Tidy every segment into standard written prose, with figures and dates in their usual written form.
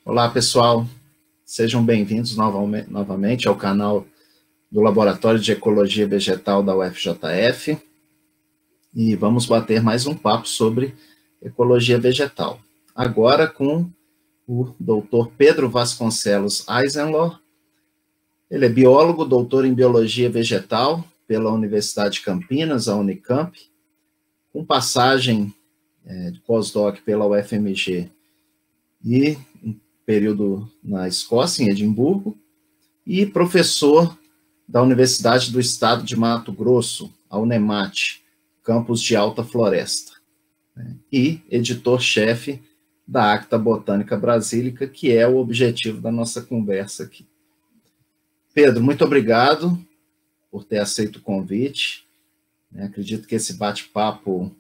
Olá, pessoal. Sejam bem-vindos novamente ao canal do Laboratório de Ecologia Vegetal da UFJF. E vamos bater mais um papo sobre ecologia vegetal. Agora com o Dr. Pedro Vasconcelos Eisenlohr. Ele é biólogo, doutor em Biologia Vegetal pela Universidade de Campinas, a Unicamp, com passagem de pós-doc pela UFMG e período na Escócia, em Edimburgo, e professor da Universidade do Estado de Mato Grosso, a UNEMAT, campus de Alta Floresta, e editor-chefe da Acta Botânica Brasílica, que é o objetivo da nossa conversa aqui. Pedro, muito obrigado por ter aceito o convite. Acredito que esse bate-papo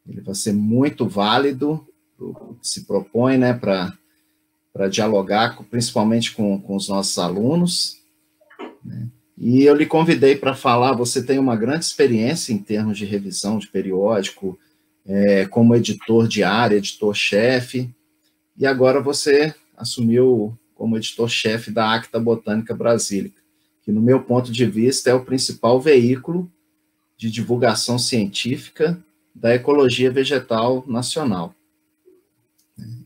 ele vai ser muito válido, o que se propõe, para dialogar, principalmente com os nossos alunos. E eu lhe convidei para falar, você tem uma grande experiência em termos de revisão de periódico, como editor de área, editor-chefe, e agora você assumiu como editor-chefe da Acta Botânica Brasílica, que, no meu ponto de vista, é o principal veículo de divulgação científica da ecologia vegetal nacional.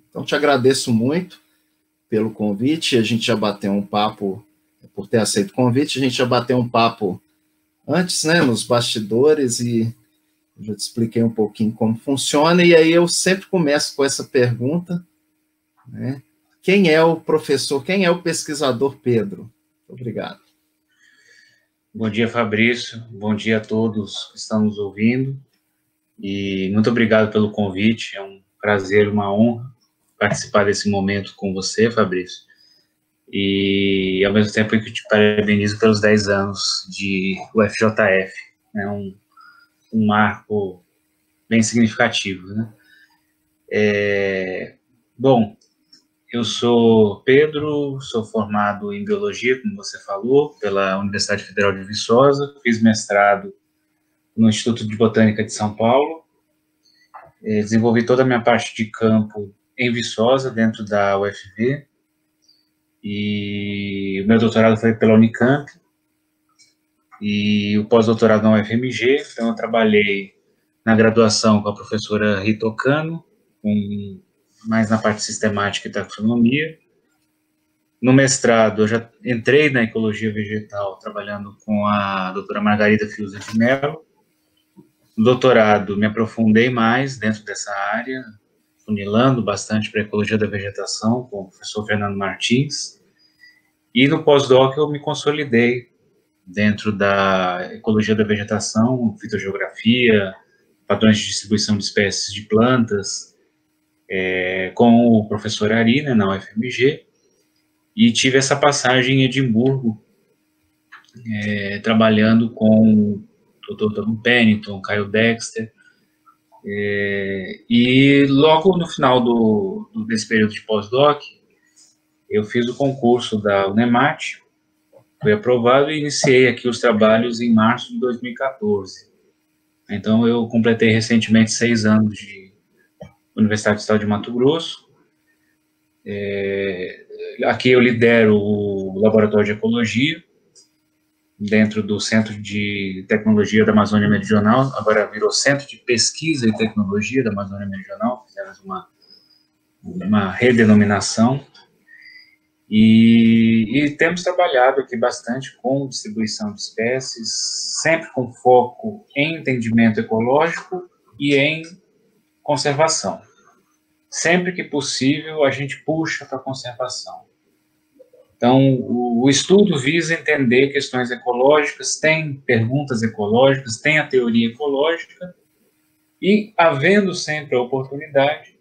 Então, te agradeço muito pelo convite, a gente já bateu um papo, por ter aceito o convite, a gente já bateu um papo antes, nos bastidores, e eu já te expliquei um pouquinho como funciona, e aí eu sempre começo com essa pergunta, quem é o professor, quem é o pesquisador Pedro? Obrigado. Bom dia, Fabrício, bom dia a todos que estão nos ouvindo, e muito obrigado pelo convite, é um prazer, uma honra participar desse momento com você, Fabrício, e ao mesmo tempo que eu te parabenizo pelos 10 anos de UFJF, um marco bem significativo, Bom, eu sou Pedro, sou formado em Biologia, como você falou, pela Universidade Federal de Viçosa, fiz mestrado no Instituto de Botânica de São Paulo, desenvolvi toda a minha parte de campo em Viçosa, dentro da UFV, e o meu doutorado foi pela Unicamp, e o pós-doutorado na UFMG, então eu trabalhei na graduação com a professora Rita Ocano, mais na parte sistemática e taxonomia. No mestrado, eu já entrei na ecologia vegetal, trabalhando com a doutora Margarida Fiuza de Mello. No doutorado, me aprofundei mais dentro dessa área, funilando bastante para a ecologia da vegetação, com o professor Fernando Martins, e no pós-doc eu me consolidei dentro da ecologia da vegetação, fitogeografia, padrões de distribuição de espécies de plantas, com o professor Ari, na UFMG, e tive essa passagem em Edimburgo, trabalhando com o Dr. Tom Pennington, Kyle Dexter, e logo no final desse período de pós-doc, eu fiz o concurso da UNEMAT, fui aprovado e iniciei aqui os trabalhos em março de 2014. Então, eu completei recentemente 6 anos de Universidade do Estado de Mato Grosso. Aqui eu lidero o Laboratório de Ecologia, dentro do Centro de Tecnologia da Amazônia Meridional, agora virou Centro de Pesquisa e Tecnologia da Amazônia Meridional, fizemos uma redenominação, e temos trabalhado aqui bastante com distribuição de espécies, sempre com foco em entendimento ecológico e em conservação. Sempre que possível, a gente puxa para a conservação. Então, o estudo visa entender questões ecológicas, tem perguntas ecológicas, tem a teoria ecológica, e, havendo sempre a oportunidade,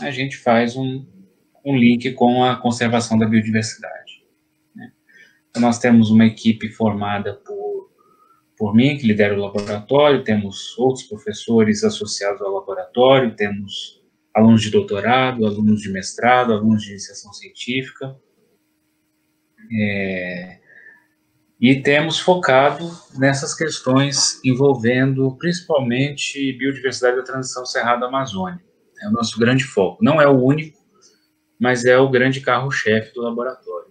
a gente faz um link com a conservação da biodiversidade. Então, nós temos uma equipe formada por mim, que lidera o laboratório, temos outros professores associados ao laboratório, temos alunos de doutorado, alunos de mestrado, alunos de iniciação científica, e temos focado nessas questões envolvendo principalmente biodiversidade da transição Cerrado-Amazônia. É o nosso grande foco. Não é o único, mas é o grande carro-chefe do laboratório.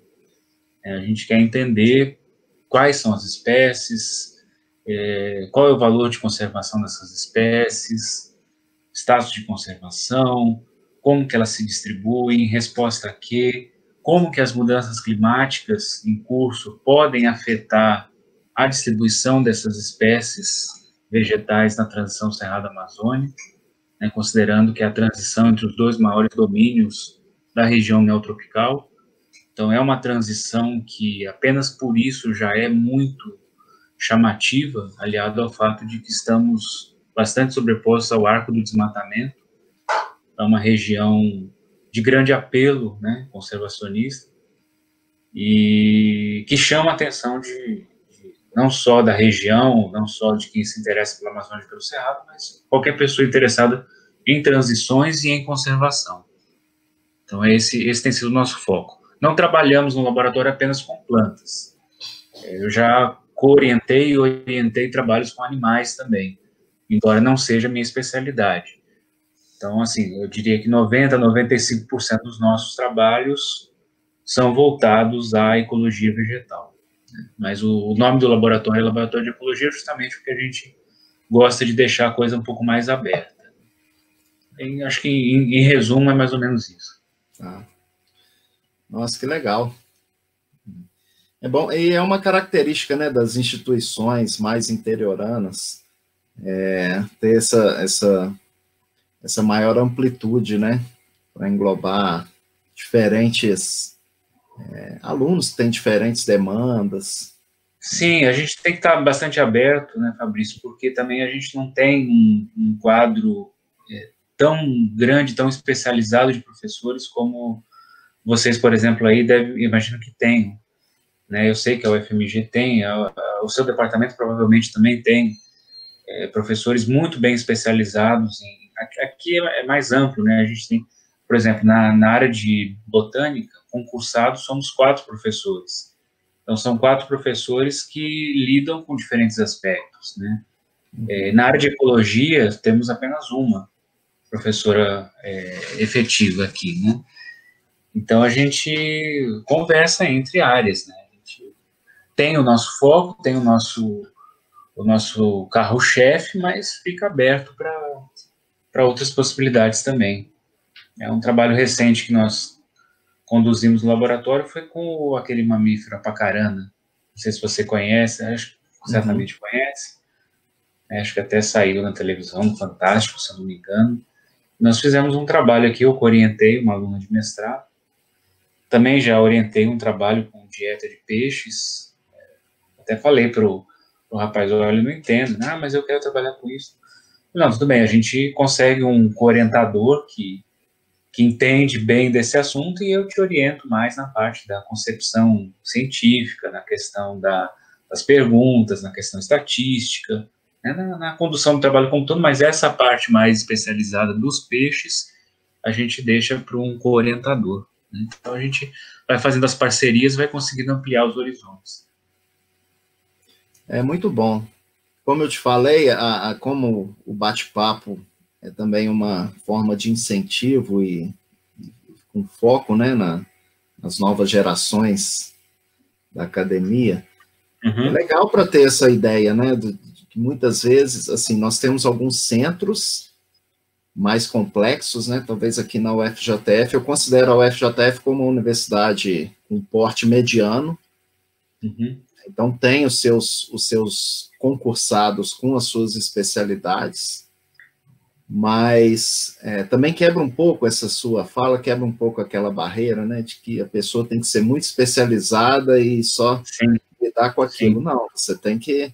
A gente quer entender quais são as espécies, qual é o valor de conservação dessas espécies, status de conservação, como que elas se distribuem, em resposta a quê, como que as mudanças climáticas em curso podem afetar a distribuição dessas espécies vegetais na transição Cerrado-Amazônica, né, considerando que é a transição entre os dois maiores domínios da região neotropical. Então, é uma transição que apenas por isso já é muito chamativa, aliado ao fato de que estamos bastante sobrepostos ao arco do desmatamento. É uma região de grande apelo, né, conservacionista, e que chama a atenção não só da região, não só de quem se interessa pela Amazônia e pelo Cerrado, mas qualquer pessoa interessada em transições e em conservação. Então, esse tem sido o nosso foco. Não trabalhamos no laboratório apenas com plantas. Eu já co-orientei e orientei trabalhos com animais também, embora não seja a minha especialidade. Então, assim, eu diria que 90% a 95% dos nossos trabalhos são voltados à ecologia vegetal. Mas o nome do laboratório é Laboratório de Ecologia justamente porque a gente gosta de deixar a coisa um pouco mais aberta. Acho que, em resumo, é mais ou menos isso. Ah. Nossa, que legal. É bom, e é uma característica, né, das instituições mais interioranas, ter essa maior amplitude, né, para englobar diferentes alunos que têm diferentes demandas. Sim, a gente tem que estar bastante aberto, né, Fabrício, porque também a gente não tem um quadro tão grande, tão especializado de professores como vocês, por exemplo, aí imagino que tenham. Né? Eu sei que a UFMG tem, o seu departamento provavelmente também tem professores muito bem especializados. Aqui é mais amplo, né? A gente tem, por exemplo, na área de botânica, concursados somos 4 professores. Então, são 4 professores que lidam com diferentes aspectos, né? Na área de ecologia, temos apenas uma professora efetiva aqui, né? Então, a gente conversa entre áreas, né? A gente tem o nosso foco, tem o nosso carro-chefe, mas fica aberto para outras possibilidades também. É um trabalho recente que nós conduzimos no laboratório, foi com aquele mamífero, a pacarana. Não sei se você conhece, acho que certamente conhece. Acho que até saiu na televisão, no Fantástico, se eu não me engano. Nós fizemos um trabalho aqui, eu orientei uma aluna de mestrado. Também já orientei um trabalho com dieta de peixes. Até falei para o rapaz, olha, eu não entendo. Ah, mas eu quero trabalhar com isso. Não, tudo bem, a gente consegue um orientador que entende bem desse assunto e eu te oriento mais na parte da concepção científica, na questão das perguntas, na questão estatística, né, na condução do trabalho como todo, mas essa parte mais especializada dos peixes a gente deixa para um co-orientador. Né? Então a gente vai fazendo as parcerias e vai conseguindo ampliar os horizontes. É muito bom. Como eu te falei, como o bate-papo é também uma forma de incentivo e com foco, né, nas novas gerações da academia, é legal para ter essa ideia, né, de que muitas vezes, assim, nós temos alguns centros mais complexos, né, talvez aqui na UFJF, eu considero a UFJF como uma universidade com porte mediano, então tem os seus concursados com as suas especialidades, mas também quebra um pouco, essa sua fala quebra um pouco aquela barreira, né, de que a pessoa tem que ser muito especializada e só lidar com aquilo. Sim. Não, você tem que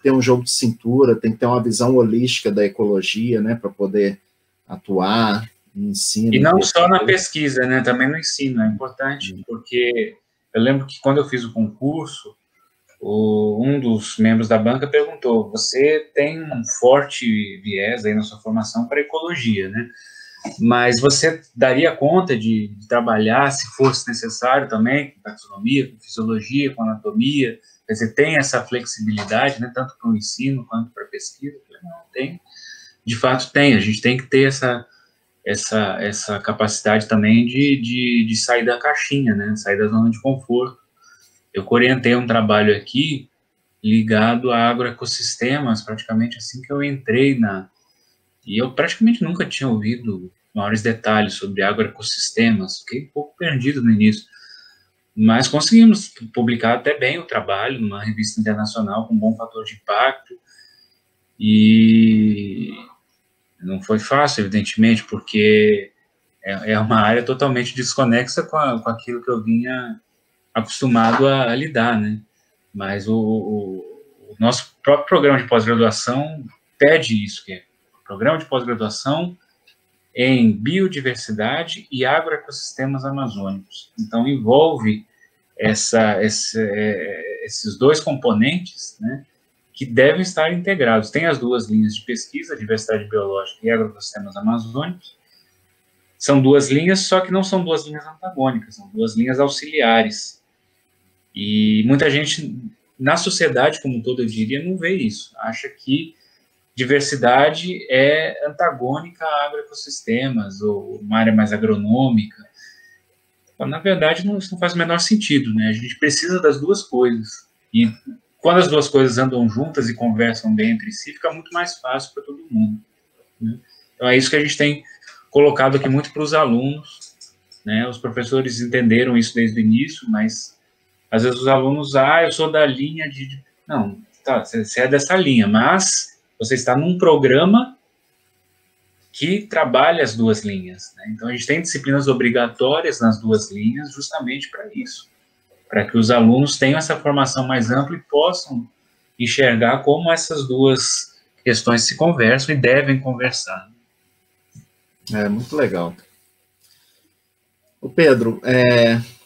ter um jogo de cintura, tem que ter uma visão holística da ecologia, né, para poder atuar no ensino. E não só na pesquisa, né, também no ensino, é importante, porque eu lembro que quando eu fiz o concurso, um dos membros da banca perguntou, você tem um forte viés aí na sua formação para ecologia, né? Mas você daria conta de trabalhar, se fosse necessário também, com taxonomia, com fisiologia, com anatomia? Quer dizer, tem essa flexibilidade, né, tanto para o ensino quanto para a pesquisa? Não, tem. De fato, tem. A gente tem que ter essa capacidade também de sair da caixinha, né, sair da zona de conforto. Eu orientei um trabalho aqui ligado a agroecossistemas, praticamente assim que eu entrei e eu praticamente nunca tinha ouvido maiores detalhes sobre agroecossistemas, fiquei um pouco perdido no início, mas conseguimos publicar até bem o trabalho numa revista internacional com um bom fator de impacto, e não foi fácil, evidentemente, porque é uma área totalmente desconexa com aquilo que eu vinha acostumado a lidar, né? Mas o nosso próprio programa de pós-graduação pede isso, que é programa de pós-graduação em biodiversidade e agroecossistemas amazônicos. Então, envolve esses dois componentes, né, que devem estar integrados. Tem as duas linhas de pesquisa, diversidade biológica e agroecossistemas amazônicos. São duas linhas, só que não são duas linhas antagônicas, são duas linhas auxiliares. E muita gente, na sociedade como um todo, eu diria, não vê isso. Acha que diversidade é antagônica a agroecossistemas, ou uma área mais agronômica. Na verdade, isso não faz o menor sentido, né? A gente precisa das duas coisas. E quando as duas coisas andam juntas e conversam bem entre si, fica muito mais fácil para todo mundo, né? Então, é isso que a gente tem colocado aqui muito para os alunos, né? Os professores entenderam isso desde o início, mas às vezes os alunos, eu sou da linha de... Não, tá, você é dessa linha, mas você está num programa que trabalha as duas linhas, né? Então, a gente tem disciplinas obrigatórias nas duas linhas justamente para isso, para que os alunos tenham essa formação mais ampla e possam enxergar como essas duas questões se conversam e devem conversar. É muito legal. O Pedro,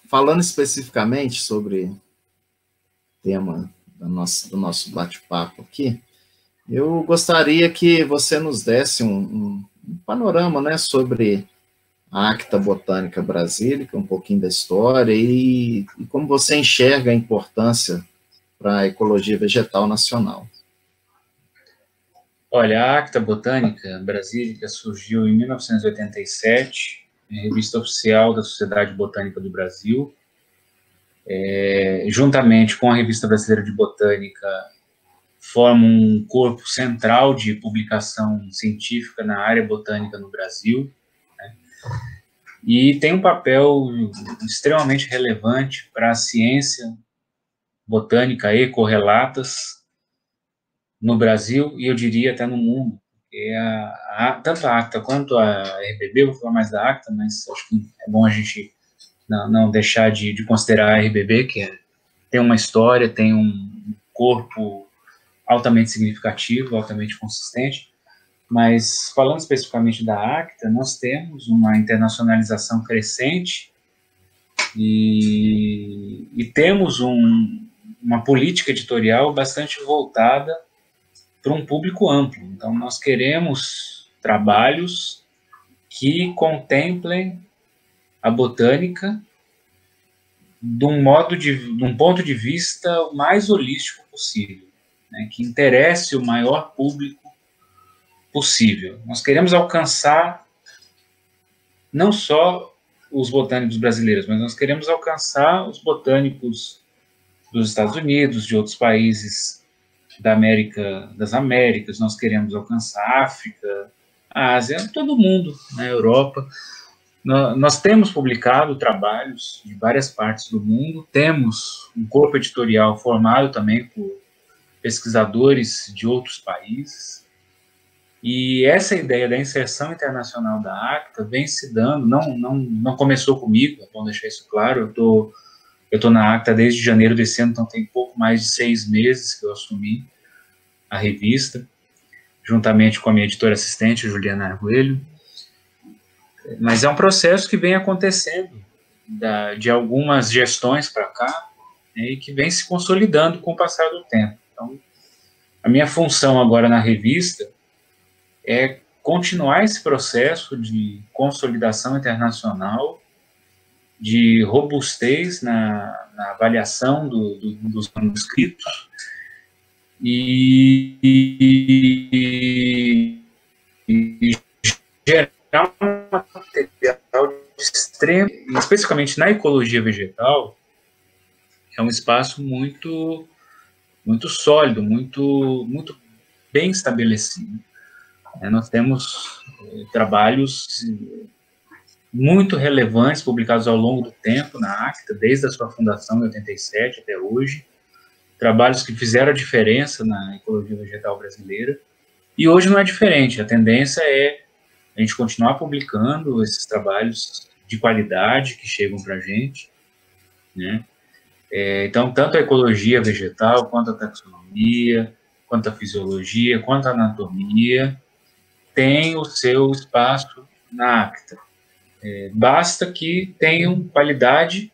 falando especificamente sobre o tema do nosso bate-papo aqui, eu gostaria que você nos desse um panorama, né, sobre a Acta Botânica Brasílica, um pouquinho da história e como você enxerga a importância para a ecologia vegetal nacional. Olha, a Acta Botânica Brasílica surgiu em 1987, na Revista Oficial da Sociedade Botânica do Brasil, juntamente com a Revista Brasileira de Botânica, forma um corpo central de publicação científica na área botânica no Brasil, né? E tem um papel extremamente relevante para a ciência botânica e correlatas no Brasil, e eu diria até no mundo, porque tanto a Acta quanto a RBB, eu vou falar mais da Acta, mas acho que é bom a gente não deixar de considerar a RBB, que tem uma história, tem um corpo altamente significativo, altamente consistente, mas falando especificamente da Acta, nós temos uma internacionalização crescente e temos uma política editorial bastante voltada para um público amplo. Então, nós queremos trabalhos que contemplem a botânica de um ponto de vista o mais holístico possível, né, que interesse o maior público possível. Nós queremos alcançar não só os botânicos brasileiros, mas nós queremos alcançar os botânicos dos Estados Unidos, de outros países das Américas, nós queremos alcançar a África, a Ásia, todo mundo, na Europa. Nós temos publicado trabalhos de várias partes do mundo, temos um corpo editorial formado também por pesquisadores de outros países, e essa ideia da inserção internacional da Acta vem se dando, não começou comigo, é bom deixar isso claro, eu estou na Acta desde janeiro desse ano, então tem pouco mais de 6 meses que eu assumi a revista, juntamente com a minha editora assistente, Juliana Arguelho, mas é um processo que vem acontecendo de algumas gestões para cá, né, e que vem se consolidando com o passar do tempo. Então, a minha função agora na revista é continuar esse processo de consolidação internacional, de robustez na avaliação dos manuscritos e gerar um material de extremo, especificamente na ecologia vegetal, é um espaço muito sólido, muito bem estabelecido. Nós temos trabalhos muito relevantes publicados ao longo do tempo na ACTA, desde a sua fundação em 87 até hoje, trabalhos que fizeram a diferença na ecologia vegetal brasileira, e hoje não é diferente. A tendência é a gente continuar publicando esses trabalhos de qualidade que chegam para a gente, né? Então, tanto a ecologia vegetal, quanto a taxonomia, quanto a fisiologia, quanto a anatomia, tem o seu espaço na ACTA. Basta que tenham qualidade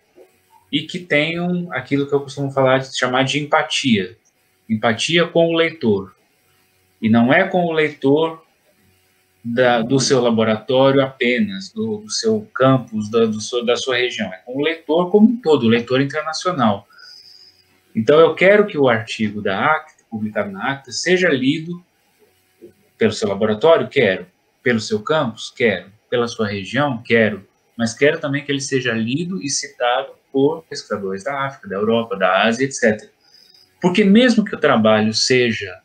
e que tenham aquilo que eu costumo chamar de empatia. Empatia com o leitor. E não é com o leitor do seu laboratório apenas, do seu campus, da sua região. É com o leitor como um todo, o leitor internacional. Então, eu quero que o artigo da ACTA, publicado na ACTA, seja lido pelo seu laboratório? Quero. Pelo seu campus? Quero. Pela sua região? Quero. Mas quero também que ele seja lido e citado por pesquisadores da África, da Europa, da Ásia, etc. Porque mesmo que o trabalho seja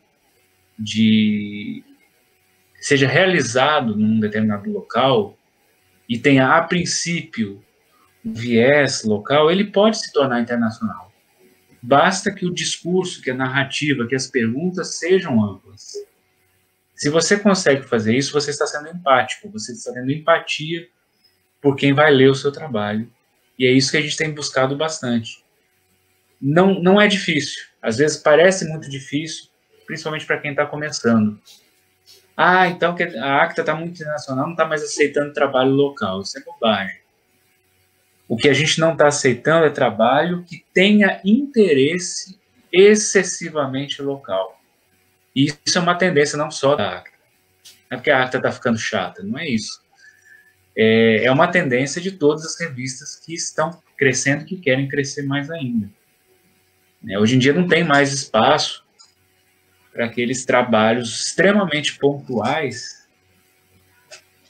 realizado num determinado local e tenha, a princípio, um viés local, ele pode se tornar internacional. Basta que o discurso, que a narrativa, que as perguntas sejam amplas. Se você consegue fazer isso, você está sendo empático, você está tendo empatia por quem vai ler o seu trabalho. E é isso que a gente tem buscado bastante. Não é difícil. Às vezes parece muito difícil, principalmente para quem está começando. Então a ACTA está muito internacional, não está mais aceitando trabalho local. Isso é bobagem. O que a gente não está aceitando é trabalho que tenha interesse excessivamente local. E isso é uma tendência não só da ACTA. Não é porque a ACTA está ficando chata, não é isso. É uma tendência de todas as revistas que estão crescendo e que querem crescer mais ainda. Hoje em dia não tem mais espaço para aqueles trabalhos extremamente pontuais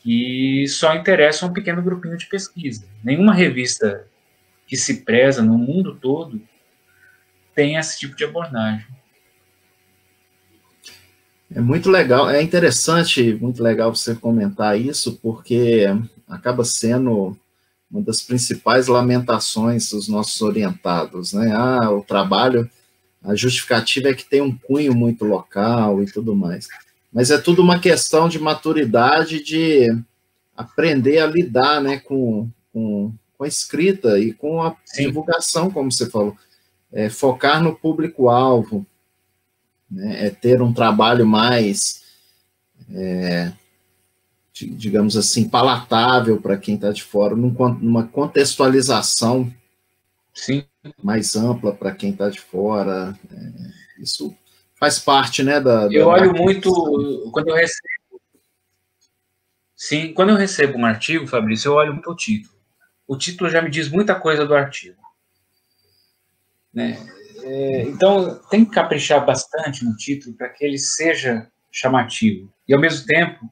que só interessam um pequeno grupinho de pesquisa. Nenhuma revista que se preza no mundo todo tem esse tipo de abordagem. É muito legal, é interessante, muito legal você comentar isso, porque acaba sendo uma das principais lamentações dos nossos orientados, né? O trabalho, a justificativa é que tem um cunho muito local e tudo mais. Mas é tudo uma questão de maturidade, de aprender a lidar, né, com a escrita e com a divulgação, como você falou. Focar no público-alvo, né, ter um trabalho mais, digamos assim, palatável para quem está de fora, numa contextualização mais ampla para quem está de fora. Isso faz parte, né, eu olho muito, quando eu recebo um artigo, Fabrício, eu olho muito o título. O título já me diz muita coisa do artigo, né? Então, tem que caprichar bastante no título para que ele seja chamativo. E, ao mesmo tempo,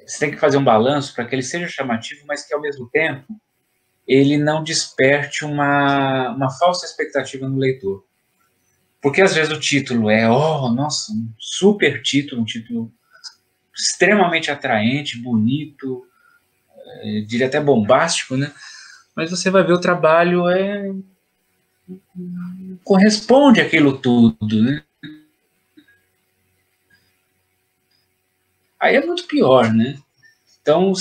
você tem que fazer um balanço para que ele seja chamativo, mas que, ao mesmo tempo, ele não desperte uma falsa expectativa no leitor. Porque, às vezes, o título nossa, um super título, um título extremamente atraente, bonito, diria até bombástico, né? Mas você vai ver o trabalho corresponde àquilo tudo, né? Aí é muito pior, né? Então,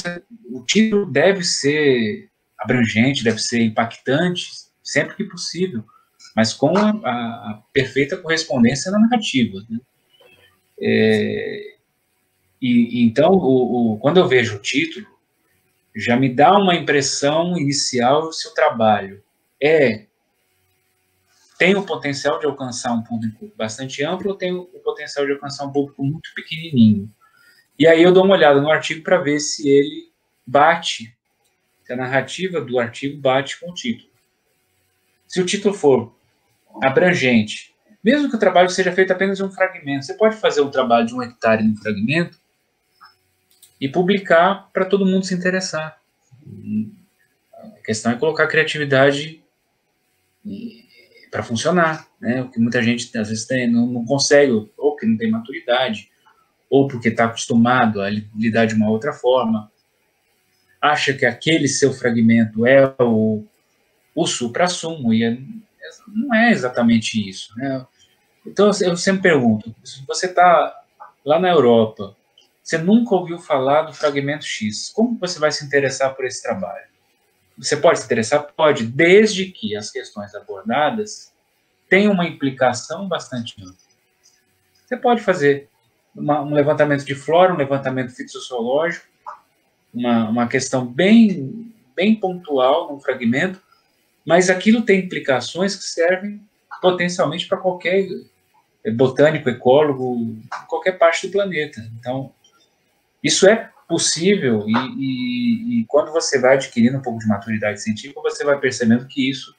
o título deve ser abrangente, deve ser impactante, sempre que possível, mas com a perfeita correspondência na narrativa, né? Então, quando eu vejo o título, já me dá uma impressão inicial se o trabalho tem o potencial de alcançar um público bastante amplo ou tem o potencial de alcançar um público muito pequenininho. E aí eu dou uma olhada no artigo para ver se ele bate, se a narrativa do artigo bate com o título. Se o título for abrangente, mesmo que o trabalho seja feito apenas em um fragmento, você pode fazer um trabalho de 1 hectare em um fragmento e publicar para todo mundo se interessar. A questão é colocar a criatividade para funcionar, né? O que muita gente, às vezes, não consegue, ou que não tem maturidade, ou porque está acostumado a lidar de uma outra forma, acha que aquele seu fragmento é o suprassumo, e não é exatamente isso, né? Então, eu sempre pergunto, se você está lá na Europa, você nunca ouviu falar do fragmento X, como você vai se interessar por esse trabalho? Você pode se interessar? Pode, desde que as questões abordadas tenham uma implicação bastante ampla. Você pode fazer um levantamento de flora, um levantamento fitossociológico, uma questão bem pontual num fragmento, mas aquilo tem implicações que servem potencialmente para qualquer botânico, ecólogo, em qualquer parte do planeta. Então, isso é possível e quando você vai adquirindo um pouco de maturidade científica, você vai percebendo que isso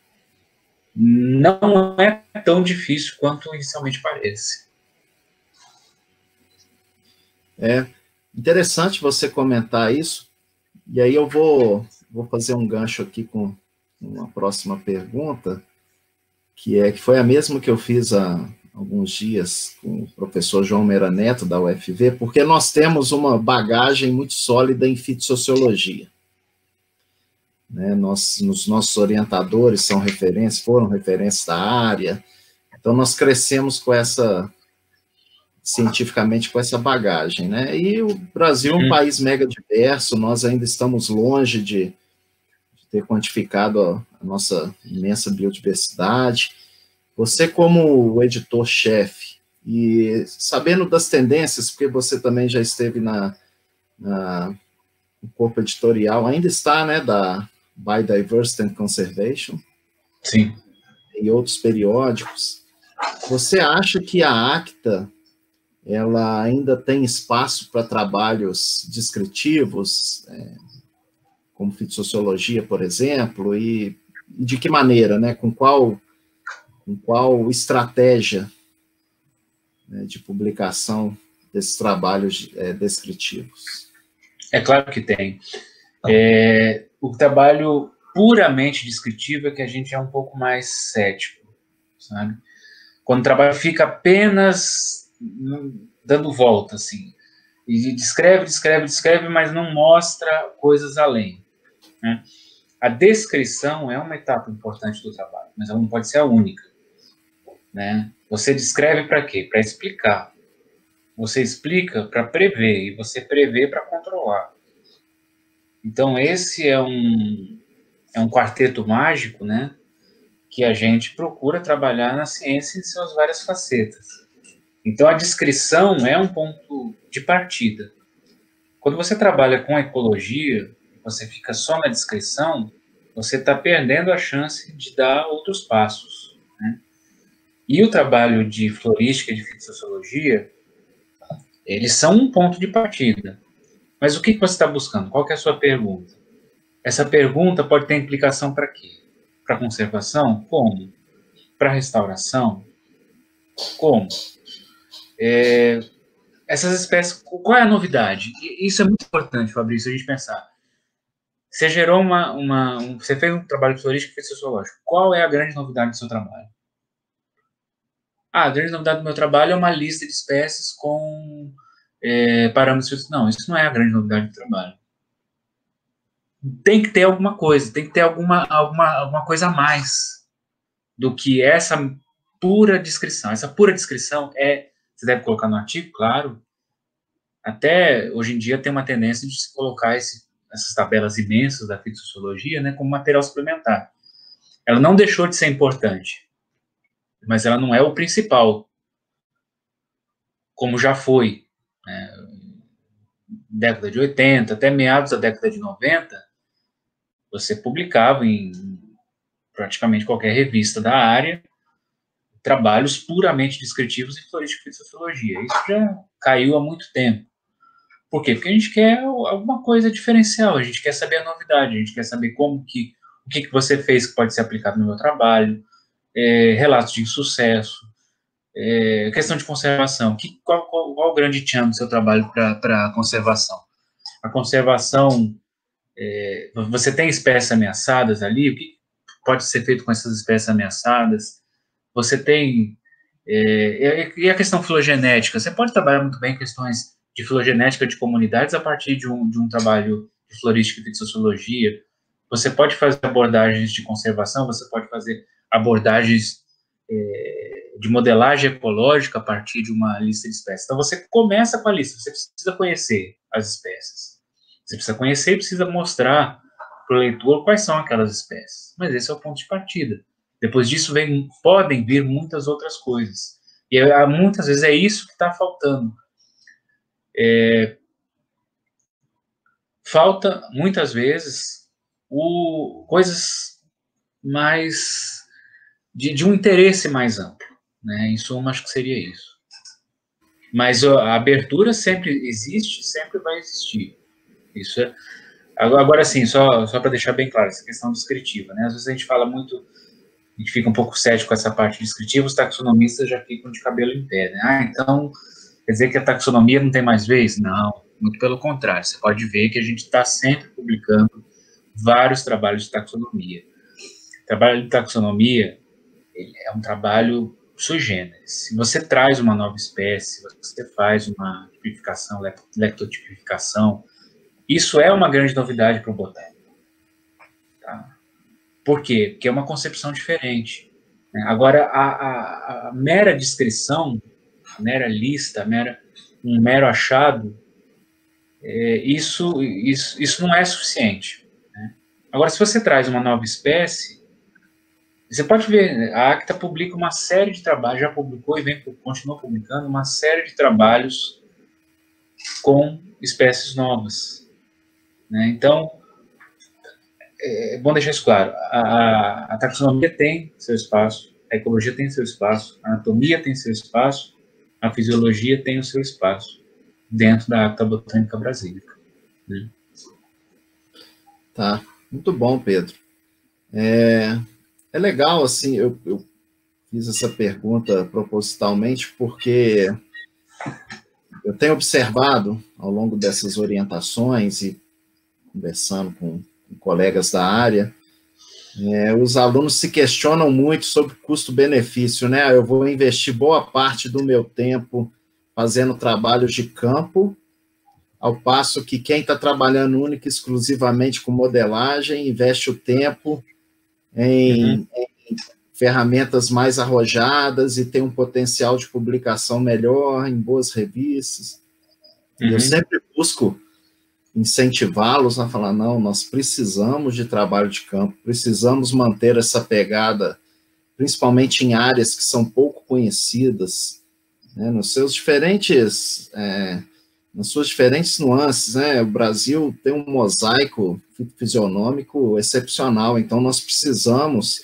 não é tão difícil quanto inicialmente parece. É interessante você comentar isso, e aí eu vou fazer um gancho aqui com uma próxima pergunta, que foi a mesma que eu fiz há alguns dias com o professor João Meira Neto, da UFV, porque nós temos uma bagagem muito sólida em fitossociologia. Né? Os nossos orientadores foram referências da área, então nós crescemos cientificamente com essa bagagem. Né? E o Brasil é um país mega diverso, nós ainda estamos longe de ter quantificado a nossa imensa biodiversidade. Você, como o editor-chefe, e sabendo das tendências, porque você também já esteve no corpo editorial, ainda está, né, da Biodiversity and Conservation, sim, e outros periódicos, você acha que a ACTA ela ainda tem espaço para trabalhos descritivos, como fitossociologia, por exemplo, e de que maneira, né, com qual estratégia, né, de publicação desses trabalhos descritivos? É claro que tem. O trabalho puramente descritivo é que a gente é um pouco mais cético, sabe? Quando o trabalho fica apenas dando volta, assim, e descreve, mas não mostra coisas além, né? A descrição é uma etapa importante do trabalho, mas ela não pode ser a única, né? Você descreve para quê? Para explicar. Você explica para prever, e você prevê para controlar. Então, esse é um quarteto mágico, né, que a gente procura trabalhar na ciência em suas várias facetas. Então, a descrição é um ponto de partida. Quando você trabalha com ecologia, você fica só na descrição, você está perdendo a chance de dar outros passos, né? E o trabalho de florística e de fitossociologia, eles são um ponto de partida. Mas o que você está buscando? Qual que é a sua pergunta? Essa pergunta pode ter implicação para quê? Para conservação? Como? Para restauração? Como? Essas espécies, qual é a novidade? Isso é muito importante, Fabrício, a gente pensar. Você gerou você fez um trabalho florístico e fitossociológico. Qual é a grande novidade do seu trabalho? A grande novidade do meu trabalho é uma lista de espécies com parâmetros. Não, isso não é a grande novidade do trabalho. Tem que ter alguma coisa, tem que ter alguma coisa a mais do que essa pura descrição. Essa pura descrição você deve colocar no artigo, claro. Até hoje em dia tem uma tendência de se colocar essas tabelas imensas da fitossociologia, né, como material suplementar. Ela não deixou de ser importante, mas ela não é o principal, como já foi, né, década de 80, até meados da década de 90, você publicava em praticamente qualquer revista da área trabalhos puramente descritivos em florística e fitossociologia. Isso já caiu há muito tempo. Por quê? Porque a gente quer alguma coisa diferencial, a gente quer saber a novidade, a gente quer saber o que você fez que pode ser aplicado no meu trabalho, relatos de insucesso, questão de conservação. Qual o grande tchan do seu trabalho para conservação? a conservação, você tem espécies ameaçadas ali, o que pode ser feito com essas espécies ameaçadas? Você tem... e a questão filogenética? Você pode trabalhar muito bem questões de filogenética de comunidades a partir de um trabalho de florística e fitossociologia. Você pode fazer abordagens de conservação, você pode fazer abordagens de modelagem ecológica a partir de uma lista de espécies. Então, você começa com a lista, você precisa conhecer as espécies. Você precisa conhecer e precisa mostrar para o leitor quais são aquelas espécies. Mas esse é o ponto de partida. Depois disso, podem vir muitas outras coisas. E muitas vezes é isso que está faltando. Falta, muitas vezes, coisas mais de um interesse mais amplo, né? Em suma, acho que seria isso. Mas a abertura sempre existe, sempre vai existir. Isso é... Agora, sim, só para deixar bem claro, essa questão descritiva, né? Às vezes a gente fala muito, a gente fica um pouco cético com essa parte descritiva, os taxonomistas já ficam de cabelo em pé, né? Então, quer dizer que a taxonomia não tem mais vez? Não, muito pelo contrário. Você pode ver que a gente está sempre publicando vários trabalhos de taxonomia. O trabalho de taxonomia é um trabalho sui generis. Se você traz uma nova espécie, se você faz uma tipificação, lectotipificação, isso é uma grande novidade para o botânico. Tá? Por quê? Porque é uma concepção diferente. Né? Agora, a mera descrição, a mera lista, um mero achado, isso não é suficiente. Né? Agora, se você traz uma nova espécie, você pode ver, a Acta publica uma série de trabalhos, já publicou e continua publicando uma série de trabalhos com espécies novas. Né? Então, é bom deixar isso claro, a taxonomia tem seu espaço, a ecologia tem seu espaço, a anatomia tem seu espaço, a fisiologia tem o seu espaço dentro da Acta Botânica Brasílica. Né? Tá, muito bom, Pedro. É legal, assim, eu fiz essa pergunta propositalmente porque eu tenho observado ao longo dessas orientações e conversando com colegas da área, os alunos se questionam muito sobre custo-benefício, né? Eu vou investir boa parte do meu tempo fazendo trabalhos de campo, ao passo que quem está trabalhando única e exclusivamente com modelagem investe o tempo em ferramentas mais arrojadas e tem um potencial de publicação melhor em boas revistas. Eu sempre busco incentivá-los a falar, não, nós precisamos de trabalho de campo, precisamos manter essa pegada, principalmente em áreas que são pouco conhecidas, né, nas suas diferentes nuances, né? O Brasil tem um mosaico fisionômico excepcional, então nós precisamos,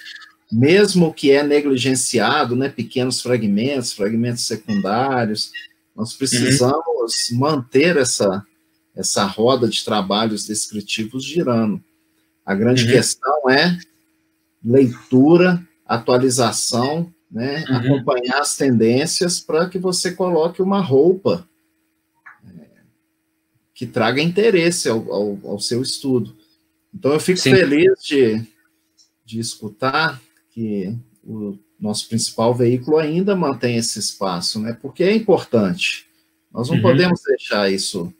mesmo que é negligenciado, né, pequenos fragmentos secundários, nós precisamos manter essa roda de trabalhos descritivos girando. A grande questão é leitura, atualização, né, acompanhar as tendências para que você coloque uma roupa que traga interesse ao seu estudo. Então, eu fico feliz de escutar que o nosso principal veículo ainda mantém esse espaço, né, porque é importante. Nós não podemos deixar isso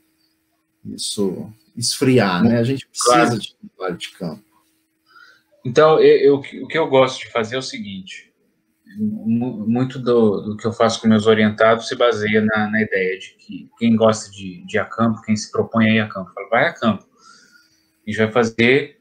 esfriar, né? A gente precisa de trabalho de campo. Então, o que eu gosto de fazer é o seguinte, muito do que eu faço com meus orientados se baseia na ideia de que quem gosta de ir a campo, quem se propõe a ir a campo, fala, vai a campo. A gente vai fazer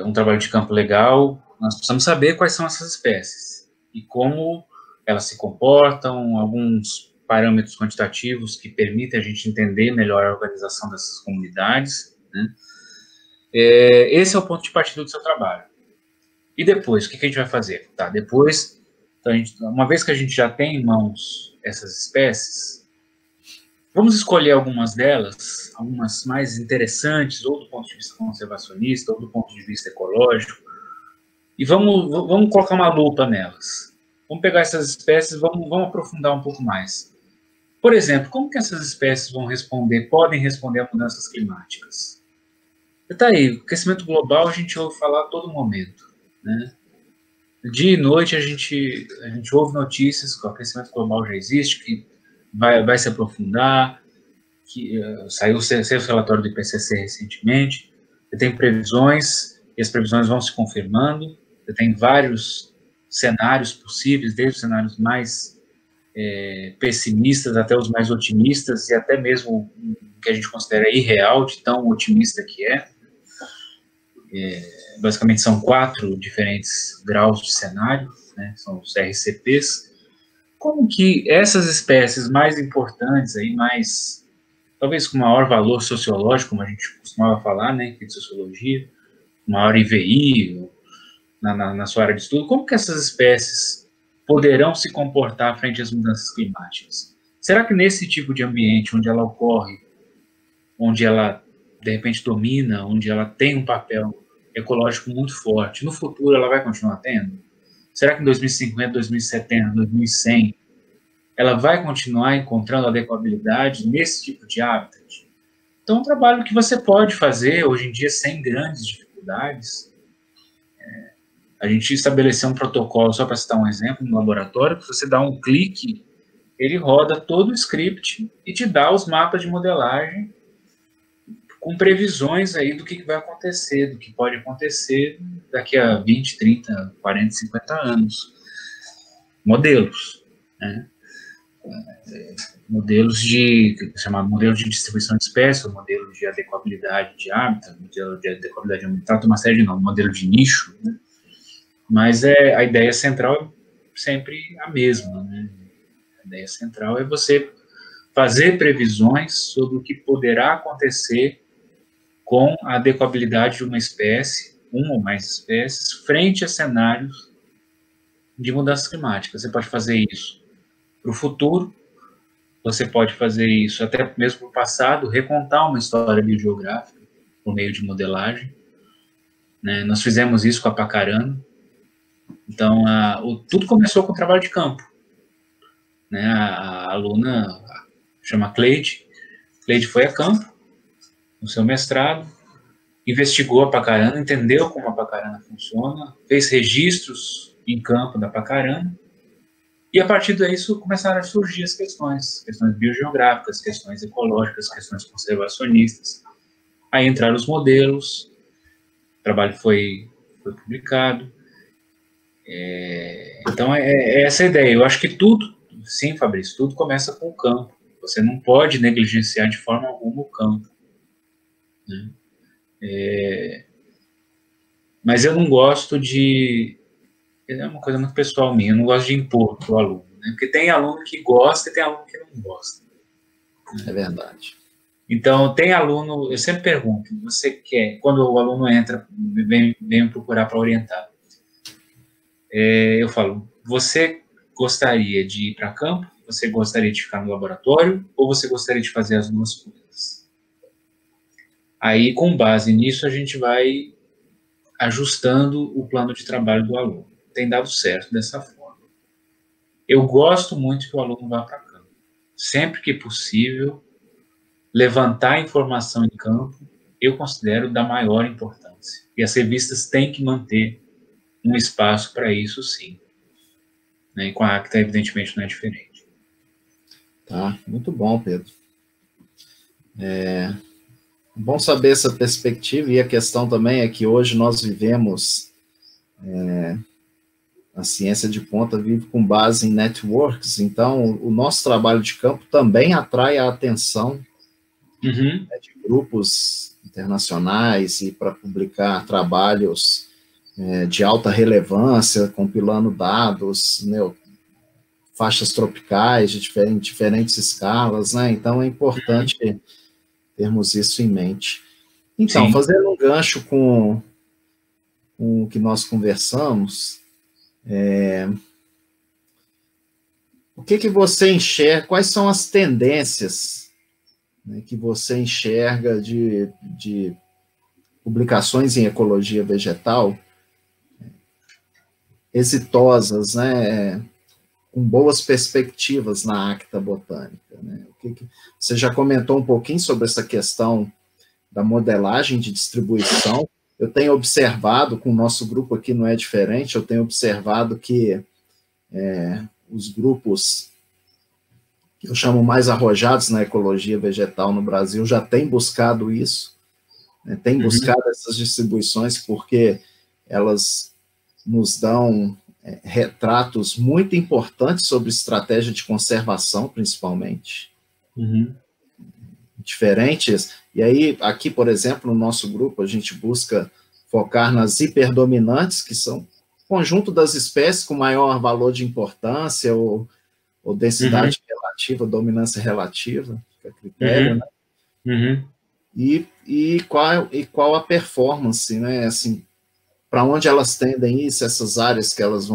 um trabalho de campo legal, nós precisamos saber quais são essas espécies e como elas se comportam, alguns parâmetros quantitativos que permitem a gente entender melhor a organização dessas comunidades, né? Esse é o ponto de partida do seu trabalho. E depois, o que a gente vai fazer? Tá, depois, então uma vez que a gente já tem em mãos essas espécies, vamos escolher algumas delas, algumas mais interessantes, ou do ponto de vista conservacionista, ou do ponto de vista ecológico, e vamos colocar uma lupa nelas. Vamos pegar essas espécies, vamos aprofundar um pouco mais. Por exemplo, como que essas espécies podem responder a mudanças climáticas? Está aí, o aquecimento global a gente ouve falar a todo momento, né? Dia e noite a gente ouve notícias que o aquecimento global já existe, que vai se aprofundar, que saiu o relatório do IPCC recentemente, você tem previsões, e as previsões vão se confirmando, você tem vários cenários possíveis, desde os cenários mais pessimistas até os mais otimistas, e até mesmo o que a gente considera irreal, de tão otimista que é. Basicamente são 4 diferentes graus de cenário, né, são os RCPs. Como que essas espécies mais importantes, aí, talvez com maior valor sociológico, como a gente costumava falar, né, de sociologia, maior IVI na sua área de estudo, como que essas espécies poderão se comportar frente às mudanças climáticas? Será que nesse tipo de ambiente, onde ela ocorre, onde ela, de repente, domina, onde ela tem um papel ecológico muito forte, no futuro ela vai continuar tendo? Será que em 2050, 2070, 2100, ela vai continuar encontrando adequabilidade nesse tipo de hábitat? Então, é um trabalho que você pode fazer, hoje em dia, sem grandes dificuldades. A gente estabeleceu um protocolo, só para citar um exemplo, no laboratório, que você dá um clique, ele roda todo o script e te dá os mapas de modelagem com previsões aí do que vai acontecer, do que pode acontecer daqui a 20, 30, 40, 50 anos. Modelos, né? Modelos chamado modelo de distribuição de espécies, modelo de adequabilidade de hábitat, modelo de adequabilidade ambiental, tem uma série de nomes, modelo de nicho, né? Mas a ideia central é sempre a mesma, né? A ideia central é você fazer previsões sobre o que poderá acontecer com a adequabilidade de uma espécie, uma ou mais espécies, frente a cenários de mudanças climáticas. Você pode fazer isso para o futuro, você pode fazer isso até mesmo para o passado, recontar uma história biogeográfica por meio de modelagem, né? Nós fizemos isso com a Pacarana. Então, tudo começou com o trabalho de campo, né? A aluna chama Cleide foi a campo, no seu mestrado, investigou a Pacarana, entendeu como a Pacarana funciona, fez registros em campo da Pacarana, e a partir disso começaram a surgir as questões biogeográficas, questões ecológicas, questões conservacionistas. Aí entraram os modelos, o trabalho foi publicado. Então, é essa a ideia. Eu acho que tudo, sim, Fabrício, tudo começa com o campo. Você não pode negligenciar de forma alguma o campo, né? Mas eu não gosto é uma coisa muito pessoal minha, eu não gosto de impor para o aluno, né? Porque tem aluno que gosta e tem aluno que não gosta. É verdade. Então, tem aluno, eu sempre pergunto, você quer, quando o aluno entra, vem me procurar para orientar, eu falo, você gostaria de ir para campo? Você gostaria de ficar no laboratório? Ou você gostaria de fazer as duas coisas? Aí, com base nisso, a gente vai ajustando o plano de trabalho do aluno. Tem dado certo dessa forma. Eu gosto muito que o aluno vá para campo. Sempre que possível, levantar informação em campo, eu considero da maior importância. E as revistas têm que manter um espaço para isso, sim. Né? E com a Acta, evidentemente, não é diferente. Tá, muito bom, Pedro. Bom saber essa perspectiva, e a questão também é que hoje nós vivemos, a ciência de ponta vive com base em networks, então o nosso trabalho de campo também atrai a atenção de grupos internacionais e para publicar trabalhos de alta relevância, compilando dados, né, faixas tropicais de diferentes escalas, né? Então é importante termos isso em mente. Então, fazendo um gancho com o que nós conversamos, o que você enxerga, quais são as tendências, né, que você enxerga de publicações em ecologia vegetal exitosas, né? com boas perspectivas na Acta Botânica, né? Você já comentou um pouquinho sobre essa questão da modelagem de distribuição. Eu tenho observado, com o nosso grupo aqui não é diferente, eu tenho observado que os grupos que eu chamo mais arrojados na ecologia vegetal no Brasil já têm buscado isso, né? Têm buscado essas distribuições porque elas nos dão retratos muito importantes sobre estratégia de conservação, principalmente. Diferentes. E aí, aqui, por exemplo, no nosso grupo, a gente busca focar nas hiperdominantes, que são o conjunto das espécies com maior valor de importância ou densidade relativa, dominância relativa, fica a critério, né? E qual a performance, né? Assim, para onde elas tendem isso, essas áreas que elas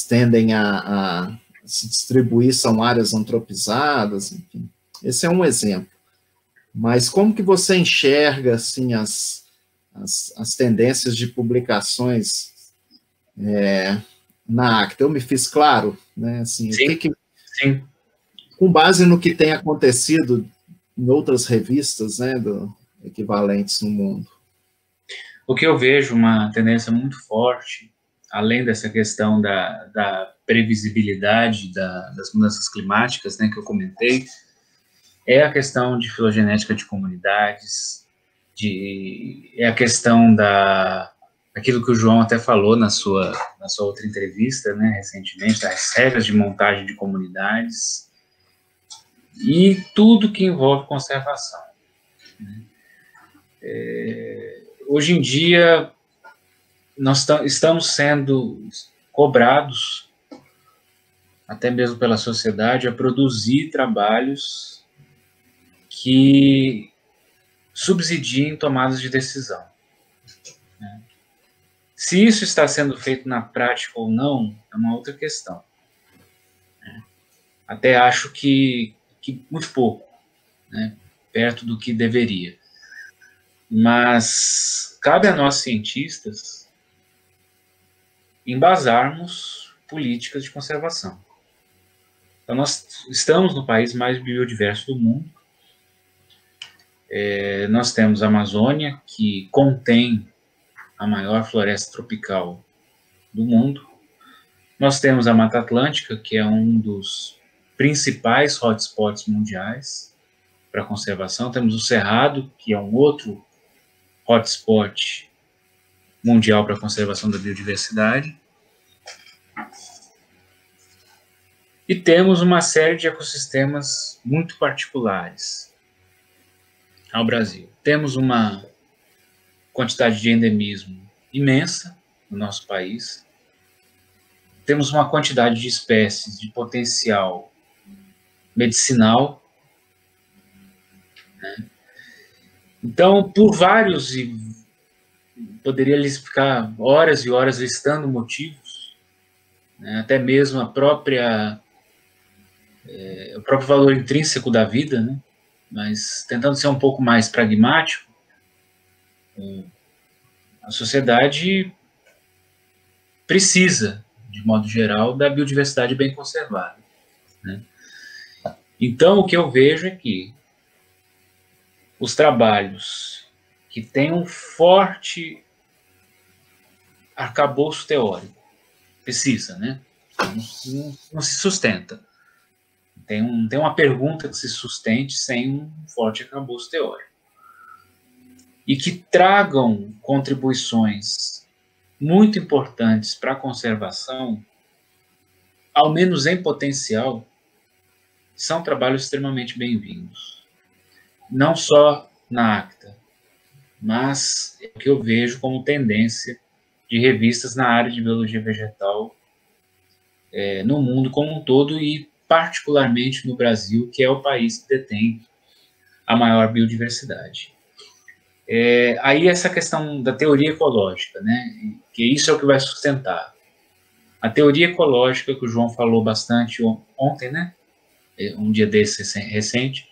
tendem a se distribuir são áreas antropizadas, enfim. Esse é um exemplo. Mas como que você enxerga assim, as tendências de publicações na Acta? Eu me fiz claro, né? Assim, Sim. Com base no que tem acontecido em outras revistas, né, equivalentes no mundo. O que eu vejo uma tendência muito forte, além dessa questão da previsibilidade das mudanças climáticas, né, que eu comentei, é a questão de filogenética de comunidades, é a questão aquilo que o João até falou na sua outra entrevista, né, recentemente, das regras de montagem de comunidades, e tudo que envolve conservação. Hoje em dia, nós estamos sendo cobrados, até mesmo pela sociedade, a produzir trabalhos que subsidiem tomadas de decisão. Se isso está sendo feito na prática ou não, é uma outra questão. Até acho que muito pouco, né, perto do que deveria. Mas cabe a nós, cientistas, embasarmos políticas de conservação. Então, nós estamos no país mais biodiverso do mundo. Nós temos a Amazônia, que contém a maior floresta tropical do mundo. Nós temos a Mata Atlântica, que é um dos principais hotspots mundiais para conservação. Temos o Cerrado, que é um outro hotspot mundial para a conservação da biodiversidade. E temos uma série de ecossistemas muito particulares ao Brasil. Temos uma quantidade de endemismo imensa no nosso país. Temos uma quantidade de espécies de potencial medicinal, né? Então, por vários, e poderia lhes ficar horas e horas listando motivos, né? Até mesmo o próprio valor intrínseco da vida, né? Mas tentando ser um pouco mais pragmático, a sociedade precisa, de modo geral, da biodiversidade bem conservada, né? Então, o que eu vejo é que os trabalhos que têm um forte arcabouço teórico, precisa, né? Não se sustenta. Tem uma pergunta que se sustente sem um forte arcabouço teórico. E que tragam contribuições muito importantes para a conservação, ao menos em potencial, são trabalhos extremamente bem-vindos. Não só na Acta, mas é o que eu vejo como tendência de revistas na área de biologia vegetal no mundo como um todo e particularmente no Brasil, que é o país que detém a maior biodiversidade. Aí essa questão da teoria ecológica, né, que isso é o que vai sustentar. A teoria ecológica, que o João falou bastante ontem, né, um dia desse recente,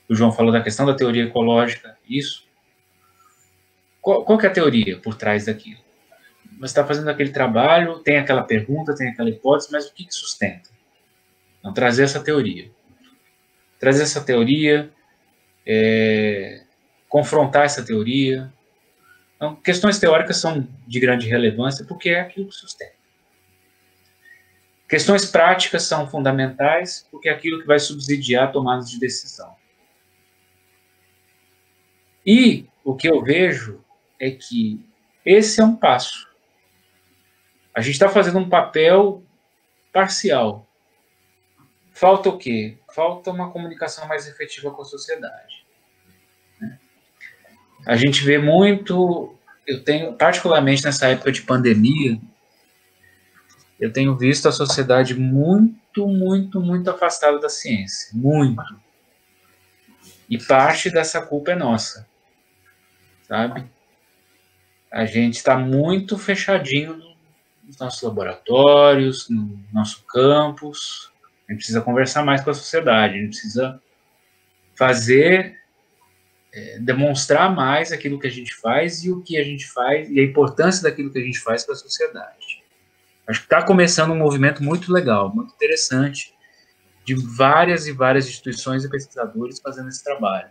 o João falou da questão da teoria ecológica, isso. Qual que é a teoria por trás daquilo? você está fazendo aquele trabalho, tem aquela pergunta, tem aquela hipótese, mas o que sustenta? Então, trazer essa teoria. Trazer essa teoria, confrontar essa teoria. Então, questões teóricas são de grande relevância porque é aquilo que sustenta. Questões práticas são fundamentais porque é aquilo que vai subsidiar tomadas de decisão. E o que eu vejo é que esse é um passo. A gente está fazendo um papel parcial. Falta o quê? Falta uma comunicação mais efetiva com a sociedade. A gente vê muito, eu tenho, particularmente nessa época de pandemia, eu tenho visto a sociedade muito, muito, muito afastada da ciência. Muito. E parte dessa culpa é nossa. Sabe? A gente está muito fechadinho nos nossos laboratórios, no nosso campus. A gente precisa conversar mais com a sociedade, a gente precisa fazer, demonstrar mais aquilo que a gente faz e o que a gente faz e a importância daquilo que a gente faz para a sociedade. Acho que está começando um movimento muito legal, muito interessante, de várias e várias instituições e pesquisadores fazendo esse trabalho.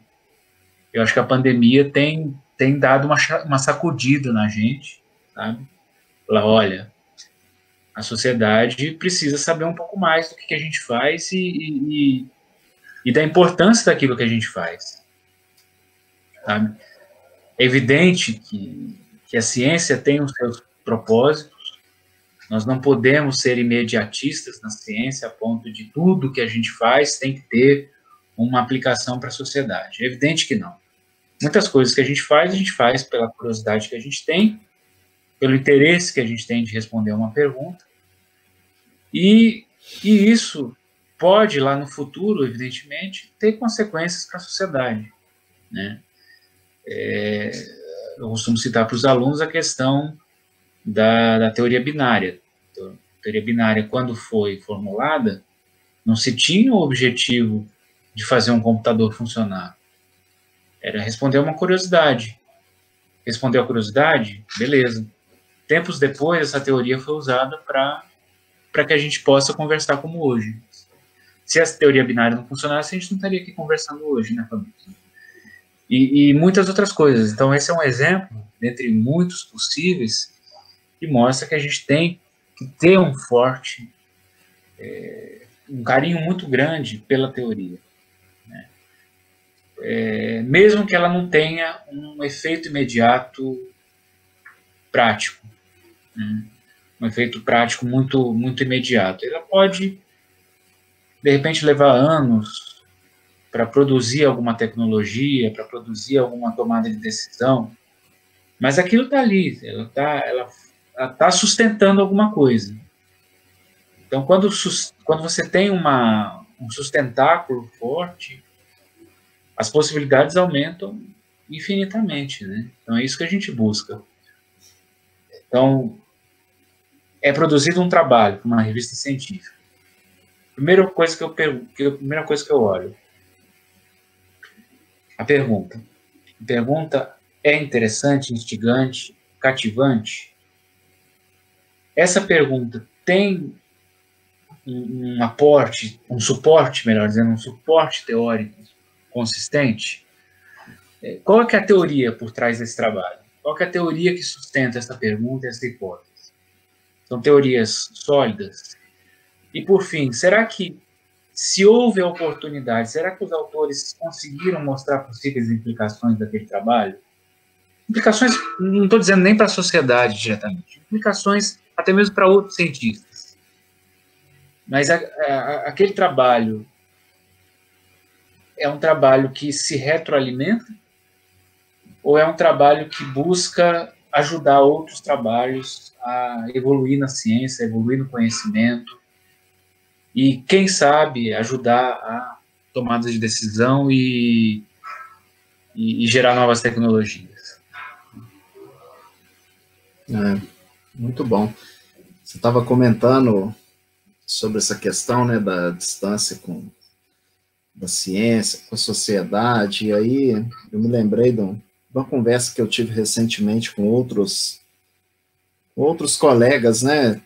Eu acho que a pandemia tem dado uma sacudida na gente, sabe? Falar, olha, a sociedade precisa saber um pouco mais do que a gente faz e da importância daquilo que a gente faz. Sabe? É evidente que a ciência tem os seus propósitos, nós não podemos ser imediatistas na ciência a ponto de tudo que a gente faz tem que ter uma aplicação para a sociedade. É evidente que não. Muitas coisas que a gente faz pela curiosidade que a gente tem, pelo interesse que a gente tem de responder uma pergunta, e isso pode, lá no futuro, evidentemente, ter consequências para a sociedade. Né? Eu costumo citar para os alunos a questão da teoria binária. A teoria binária, quando foi formulada, não se tinha o objetivo de fazer um computador funcionar. Era responder uma curiosidade. Respondeu a curiosidade? Beleza. Tempos depois, essa teoria foi usada para que a gente possa conversar como hoje. Se essa teoria binária não funcionasse, a gente não estaria aqui conversando hoje, né, Fabrício? E muitas outras coisas. Então, esse é um exemplo, dentre muitos possíveis, que mostra que a gente tem que ter um forte, um carinho muito grande pela teoria. Né? Mesmo que ela não tenha um efeito imediato prático. Né? Um efeito prático muito, muito imediato. Ela pode, de repente, levar anos para produzir alguma tecnologia, para produzir alguma tomada de decisão, mas aquilo está ali, ela tá sustentando alguma coisa. Então, quando você tem um sustentáculo forte, as possibilidades aumentam infinitamente, né? Então, é isso que a gente busca. Então, é produzido um trabalho para uma revista científica. Primeira coisa que eu olho, a pergunta. A pergunta é interessante, instigante, cativante? Essa pergunta tem um aporte, um suporte, melhor dizendo, um suporte teórico consistente? Qual é que é a teoria por trás desse trabalho? Qual é a teoria que sustenta essa pergunta e essa hipótese? São teorias sólidas? E, por fim, será que, se houve a oportunidade, será que os autores conseguiram mostrar possíveis implicações daquele trabalho? Implicações, não estou dizendo nem para a sociedade diretamente, implicações até mesmo para outros cientistas. Mas aquele trabalho é um trabalho que se retroalimenta ou é um trabalho que busca ajudar outros trabalhos a evoluir na ciência, a evoluir no conhecimento e, quem sabe, ajudar a tomadas de decisão e gerar novas tecnologias? Muito bom. Você estava comentando sobre essa questão, né, da distância da ciência, com a sociedade, e aí eu me lembrei de uma conversa que eu tive recentemente com outros outros colegas, né?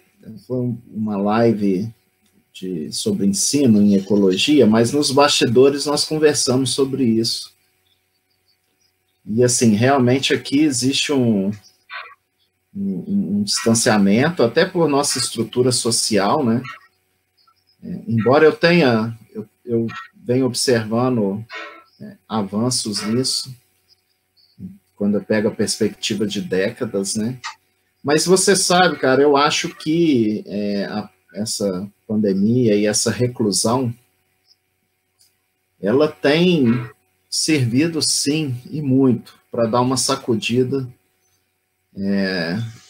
Foi uma live sobre ensino em ecologia, mas nos bastidores nós conversamos sobre isso. E, assim, realmente aqui existe um distanciamento, até por nossa estrutura social, né? Embora eu venha observando avanços nisso, quando eu pego a perspectiva de décadas, né? Mas você sabe, cara, eu acho que essa pandemia e essa reclusão, ela tem servido, sim, e muito, para dar uma sacudida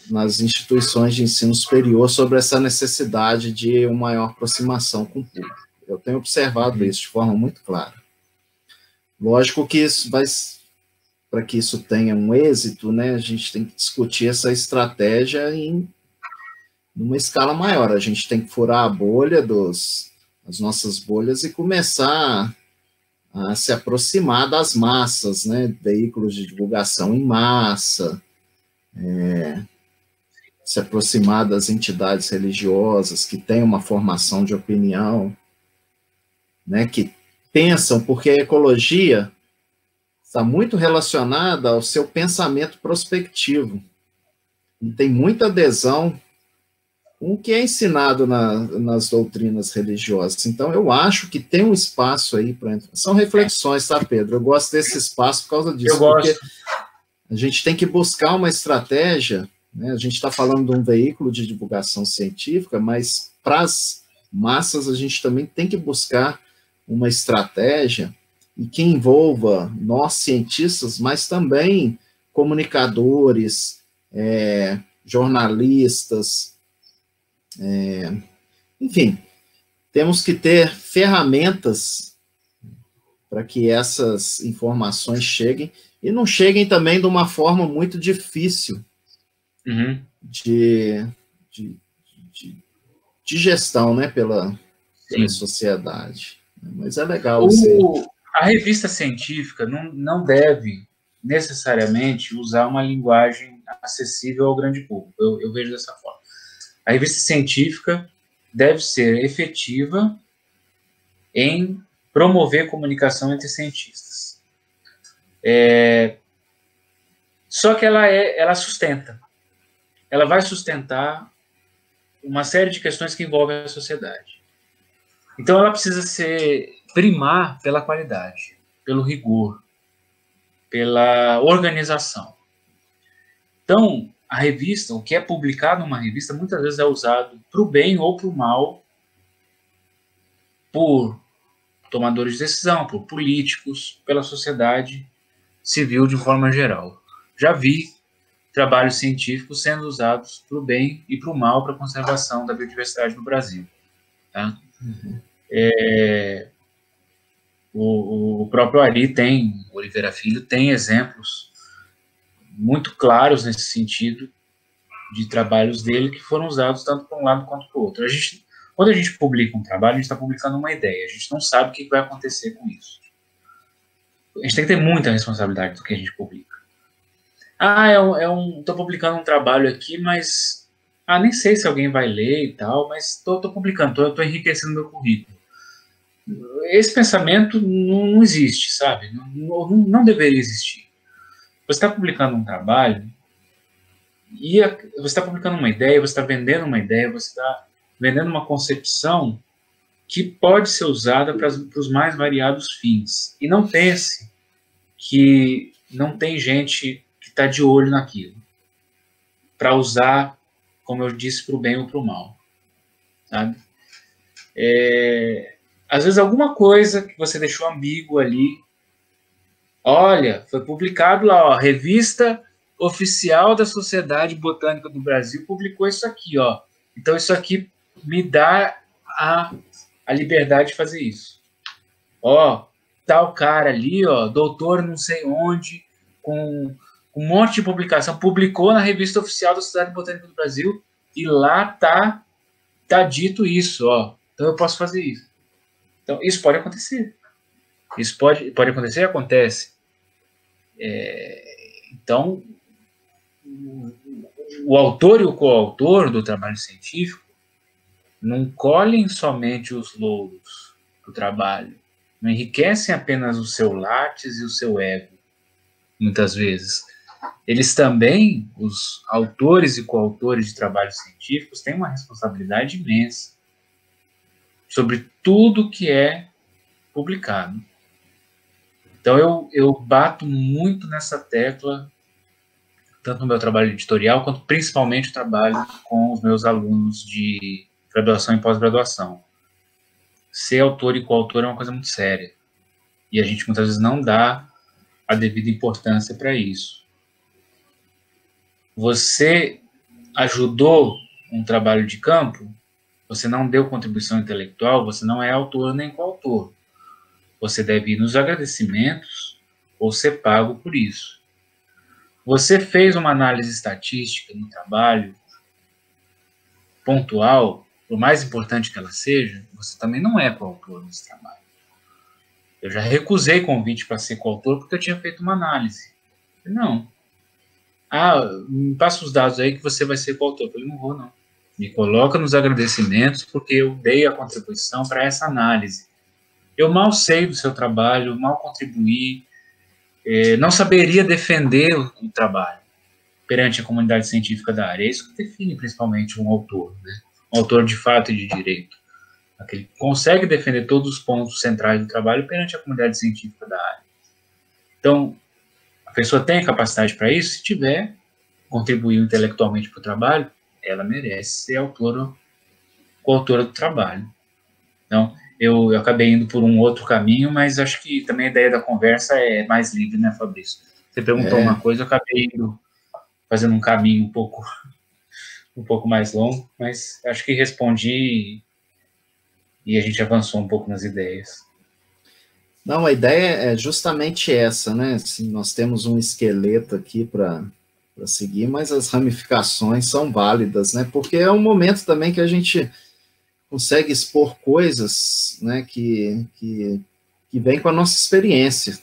nas instituições de ensino superior sobre essa necessidade de uma maior aproximação com o público. Eu tenho observado isso de forma muito clara. Lógico que isso vai, para que isso tenha um êxito, né, a gente tem que discutir essa estratégia em uma escala maior. A gente tem que furar a bolha as nossas bolhas e começar a se aproximar das massas, né, veículos de divulgação em massa, se aproximar das entidades religiosas que têm uma formação de opinião, né, que pensam, porque a ecologia está muito relacionada ao seu pensamento prospectivo. E tem muita adesão com o que é ensinado nas doutrinas religiosas. Então, eu acho que tem um espaço aí para entrar. São reflexões, tá, Pedro? Eu gosto desse espaço por causa disso, porque a gente tem que buscar uma estratégia, né? A gente está falando de um veículo de divulgação científica, mas para as massas a gente também tem que buscar uma estratégia e que envolva nós cientistas, mas também comunicadores, jornalistas, enfim, temos que ter ferramentas para que essas informações cheguem, e não cheguem também de uma forma muito difícil de gestão, né, pela sociedade. Mas é legal. A revista científica não deve necessariamente usar uma linguagem acessível ao grande público. Eu vejo dessa forma. A revista científica deve ser efetiva em promover comunicação entre cientistas. Só que ela sustenta. Ela vai sustentar uma série de questões que envolvem a sociedade. Então, ela precisa primar pela qualidade, pelo rigor, pela organização. Então, a revista, o que é publicado numa revista, muitas vezes é usado para o bem ou para o mal por tomadores de decisão, por políticos, pela sociedade civil de forma geral. Já vi trabalhos científicos sendo usados para o bem e para o mal para a conservação da biodiversidade no Brasil. Tá? O próprio Oliveira Filho tem exemplos muito claros nesse sentido de trabalhos dele que foram usados tanto para um lado quanto para o outro. Quando a gente publica um trabalho, a gente está publicando uma ideia, a gente não sabe o que vai acontecer com isso. A gente tem que ter muita responsabilidade do que a gente publica. Estou publicando um trabalho aqui, mas nem sei se alguém vai ler e tal, mas estou publicando, estou enriquecendo meu currículo. Esse pensamento não existe, sabe? Não deveria existir. Você está publicando um trabalho e você está publicando uma ideia, você está vendendo uma ideia, você está vendendo uma concepção que pode ser usada para os mais variados fins. E não pense que não tem gente que está de olho naquilo para usar, como eu disse, para o bem ou para o mal. Sabe? Às vezes alguma coisa que você deixou ambíguo ali, olha, foi publicado lá, ó, Revista Oficial da Sociedade Botânica do Brasil publicou isso aqui, ó. Então isso aqui me dá a liberdade de fazer isso. Ó, tal cara ali, ó, doutor não sei onde, com um monte de publicação, publicou na Revista Oficial da Sociedade Botânica do Brasil e lá tá dito isso, ó. Então eu posso fazer isso. Então isso pode acontecer. Isso pode acontecer e acontece. Então, o autor e o coautor do trabalho científico não colhem somente os louros do trabalho, não enriquecem apenas o seu látis e o seu ego, muitas vezes. Eles também, os autores e coautores de trabalhos científicos, têm uma responsabilidade imensa sobre tudo que é publicado. Então, eu bato muito nessa tecla, tanto no meu trabalho editorial, quanto principalmente o trabalho com os meus alunos de graduação e pós-graduação. Ser autor e coautor é uma coisa muito séria. E a gente muitas vezes não dá a devida importância para isso. Você ajudou um trabalho de campo, você não deu contribuição intelectual, você não é autor nem coautor. Você deve ir nos agradecimentos ou ser pago por isso. Você fez uma análise estatística no trabalho, pontual, por mais importante que ela seja, você também não é coautor desse trabalho. Eu já recusei convite para ser coautor porque eu tinha feito uma análise. Não. Me passa os dados aí que você vai ser coautor. Eu falei, não vou, não. Me coloca nos agradecimentos porque eu dei a contribuição para essa análise. Eu mal sei do seu trabalho, mal contribuí, não saberia defender o trabalho perante a comunidade científica da área. É isso que define principalmente um autor, né? Um autor de fato e de direito. Aquele que consegue defender todos os pontos centrais do trabalho perante a comunidade científica da área. Então, a pessoa tem a capacidade para isso? Se tiver, contribuiu intelectualmente para o trabalho, ela merece ser autora ou coautora do trabalho. Então, eu acabei indo por um outro caminho, mas acho que também a ideia da conversa é mais livre, né, Fabrício? Você perguntou uma coisa, eu acabei indo fazendo um caminho um pouco mais longo, mas acho que respondi e a gente avançou um pouco nas ideias. Não, a ideia é justamente essa, né? Assim, nós temos um esqueleto aqui para seguir, mas as ramificações são válidas, né? Porque é um momento também que a gente consegue expor coisas, né, que vem com a nossa experiência.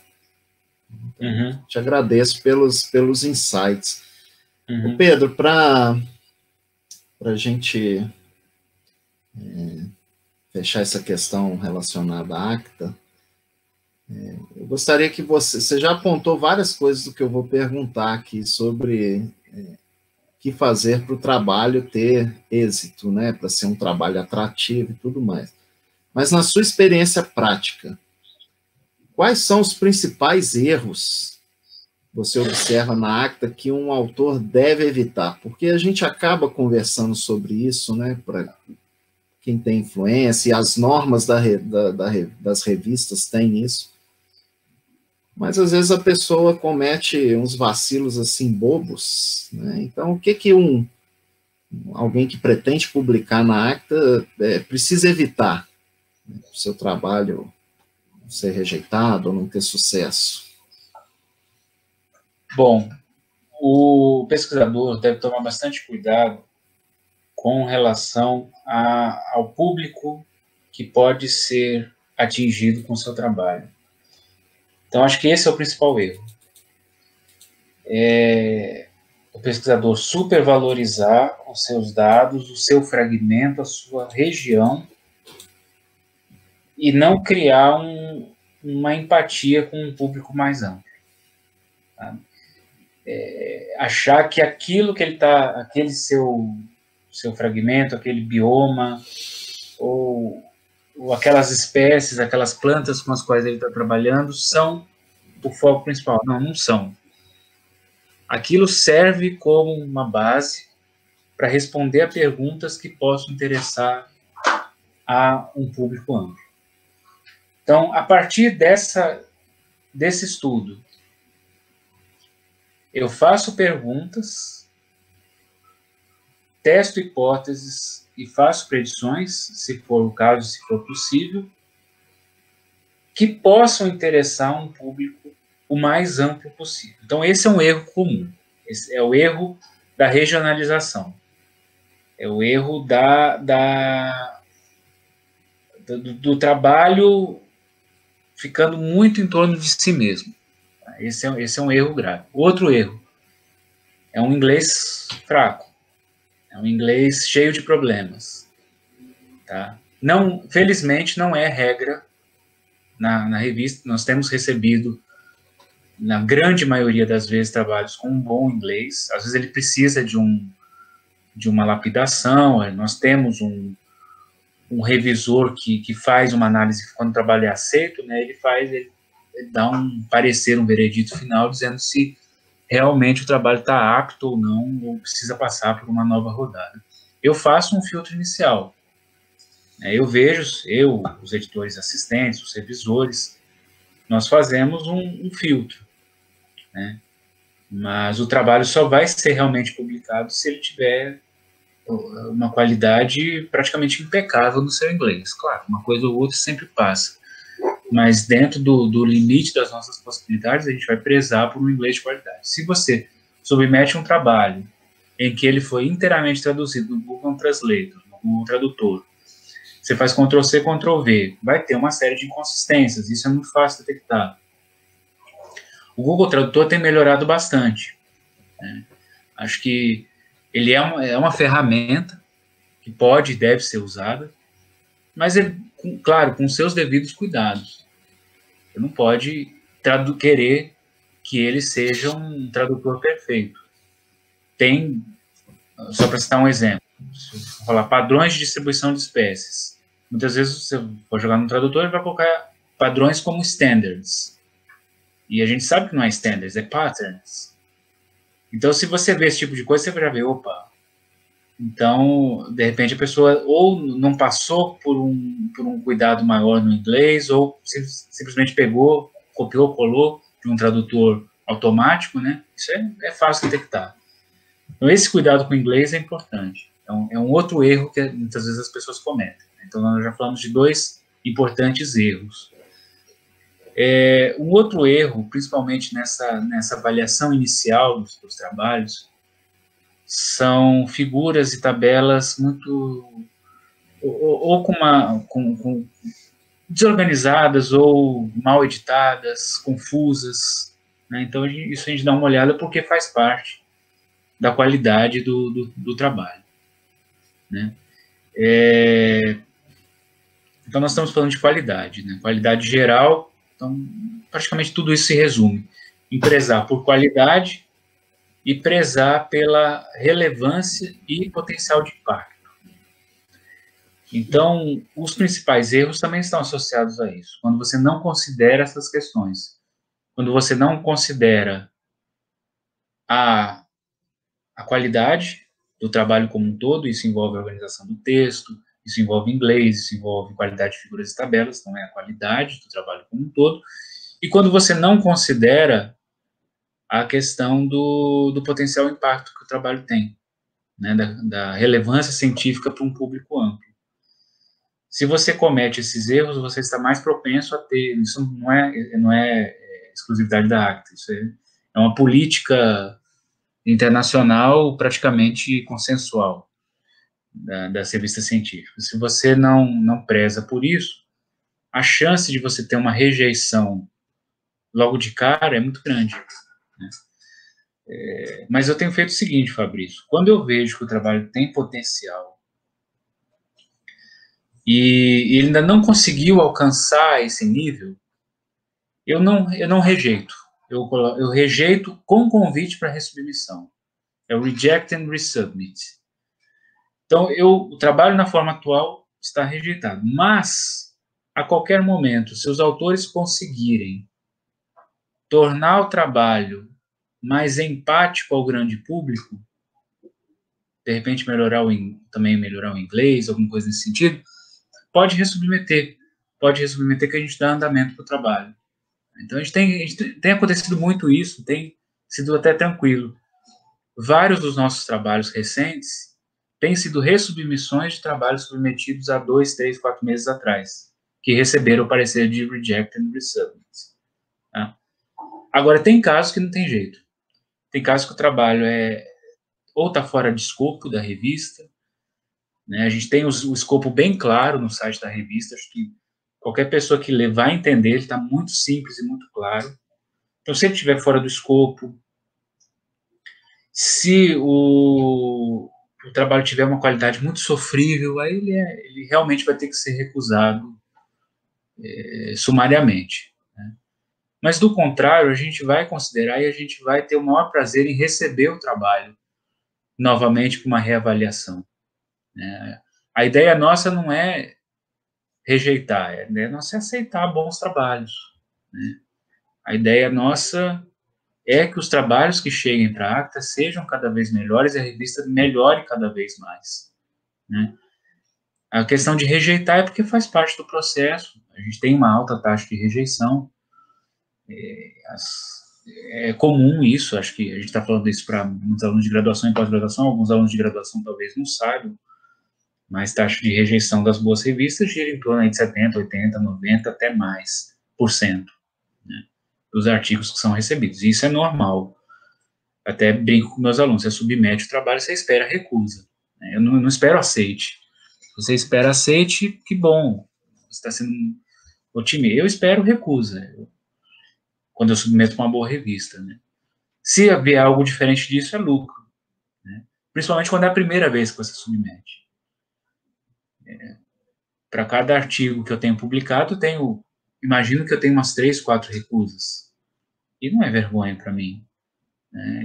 Então, te agradeço pelos insights. Pedro, para a gente fechar essa questão relacionada à ACTA, eu gostaria que você já apontou várias coisas do que eu vou perguntar aqui sobre o que fazer para o trabalho ter êxito, né, para ser um trabalho atrativo e tudo mais. Mas na sua experiência prática, quais são os principais erros que você observa na ACTA que um autor deve evitar? Porque a gente acaba conversando sobre isso, né, para quem tem influência, e as normas das revistas têm isso. Mas, às vezes, a pessoa comete uns vacilos, assim, bobos, né? Então, o que alguém que pretende publicar na ACTA precisa evitar, né, o seu trabalho ser rejeitado ou não ter sucesso? Bom, o pesquisador deve tomar bastante cuidado com relação ao público que pode ser atingido com o seu trabalho. Então, acho que esse é o principal erro. O pesquisador supervalorizar os seus dados, o seu fragmento, a sua região, e não criar uma empatia com um público mais amplo. Tá? Achar que aquilo que ele está, aquele seu fragmento, aquele bioma, ou aquelas espécies, aquelas plantas com as quais ele está trabalhando, são o foco principal. Não, não são. Aquilo serve como uma base para responder a perguntas que possam interessar a um público amplo. Então, a partir desse estudo, eu faço perguntas, testo hipóteses e faço predições, se for o caso, se for possível, que possam interessar um público o mais amplo possível. Então, esse é um erro comum. Esse é o erro da regionalização. É o erro do trabalho ficando muito em torno de si mesmo. Esse é um erro grave. Outro erro. é um inglês fraco, é um inglês cheio de problemas, tá? Não, felizmente, não é regra na revista. Nós temos recebido, na grande maioria das vezes, trabalhos com um bom inglês. Às vezes ele precisa de uma lapidação. Nós temos um revisor que faz uma análise quando o trabalho é aceito, né? Ele dá um parecer, um veredito final, dizendo se realmente o trabalho está apto ou não, ou precisa passar por uma nova rodada. Eu faço um filtro inicial. Eu vejo, os editores assistentes, os revisores, nós fazemos um filtro, né? Mas o trabalho só vai ser realmente publicado se ele tiver uma qualidade praticamente impecável no seu inglês. Claro, uma coisa ou outra sempre passa, mas dentro do limite das nossas possibilidades, a gente vai prezar por um inglês de qualidade. Se você submete um trabalho em que ele foi inteiramente traduzido no Google Translator, no Google Tradutor, você faz Ctrl+C, Ctrl+V, vai ter uma série de inconsistências, isso é muito fácil de detectar. O Google Tradutor tem melhorado bastante, né? Acho que ele é uma ferramenta que pode e deve ser usada, mas, claro, com seus devidos cuidados. Você não pode querer que ele seja um tradutor perfeito. Tem, só para citar um exemplo, se eu falar padrões de distribuição de espécies, muitas vezes você pode jogar no tradutor e vai colocar padrões como standards. E a gente sabe que não é standards, é patterns. Então, se você vê esse tipo de coisa, você já vê, opa. Então, de repente, a pessoa ou não passou por um cuidado maior no inglês, ou simplesmente pegou, copiou, colou de um tradutor automático, né? Isso é fácil de detectar. Então, esse cuidado com o inglês é importante. Então, é um outro erro que muitas vezes as pessoas cometem. Então, nós já falamos de 2 importantes erros. Um outro erro, principalmente nessa avaliação inicial dos trabalhos, são figuras e tabelas muito ou com desorganizadas ou mal editadas, confusas, né? Então isso a gente dá uma olhada porque faz parte da qualidade do trabalho, né? Então nós estamos falando de qualidade, né? Qualidade geral. Então praticamente tudo isso se resume em prezar por qualidade e prezar pela relevância e potencial de impacto. Então, os principais erros também estão associados a isso. Quando você não considera essas questões, quando você não considera a qualidade do trabalho como um todo, isso envolve a organização do texto, isso envolve inglês, isso envolve qualidade de figuras e tabelas, então é a qualidade do trabalho como um todo, e quando você não considera a questão do potencial impacto que o trabalho tem, né, da relevância científica para um público amplo. Se você comete esses erros, você está mais propenso a ter, isso não é exclusividade da ACTA, isso é uma política internacional praticamente consensual das revistas científicas. Se você não preza por isso, a chance de você ter uma rejeição logo de cara é muito grande, né? Mas eu tenho feito o seguinte, Fabrício, quando eu vejo que o trabalho tem potencial e ele ainda não conseguiu alcançar esse nível, eu não rejeito. Eu rejeito com convite para resubmissão. É o reject and resubmit. Então, o trabalho na forma atual está rejeitado. Mas, a qualquer momento, se os autores conseguirem tornar o trabalho mais empático ao grande público, de repente também melhorar o inglês, alguma coisa nesse sentido, pode resubmeter que a gente dá andamento para o trabalho. Então, a gente tem acontecido muito isso, tem sido até tranquilo. Vários dos nossos trabalhos recentes têm sido resubmissões de trabalhos submetidos há 2, 3, 4 meses atrás, que receberam o parecer de reject and resubmit. Tá? Agora, tem casos que não tem jeito. Tem casos que o trabalho ou está fora de escopo da revista, né? A gente tem o escopo bem claro no site da revista, acho que qualquer pessoa que ler vai entender, ele está muito simples e muito claro. Então, se ele estiver fora do escopo, Se o trabalho tiver uma qualidade muito sofrível, aí ele realmente vai ter que ser recusado sumariamente, né? Mas, do contrário, a gente vai considerar e a gente vai ter o maior prazer em receber o trabalho novamente para uma reavaliação, né? A ideia nossa não é rejeitar, a ideia nossa é aceitar bons trabalhos, né? A ideia nossa é que os trabalhos que cheguem para a Acta sejam cada vez melhores e a revista melhore cada vez mais, né? A questão de rejeitar é porque faz parte do processo. A gente tem uma alta taxa de rejeição. É comum isso, acho que a gente está falando isso para muitos alunos de graduação e pós-graduação, alguns alunos de graduação talvez não saibam, mas taxa de rejeição das boas revistas gira em torno de 70, 80, 90, até mais por cento, né, dos artigos que são recebidos. E isso é normal. Até brinco com meus alunos, você submete o trabalho, você espera recusa, né? Eu não espero aceite. Você espera aceite, que bom, você está sendo otimista. Eu espero recusa, quando eu submeto uma boa revista, né? Se haver algo diferente disso, é lucro, né? Principalmente quando é a primeira vez que você submete. Para cada artigo que eu tenho publicado, imagino que eu tenho umas 3, 4 recusas. E não é vergonha para mim, né?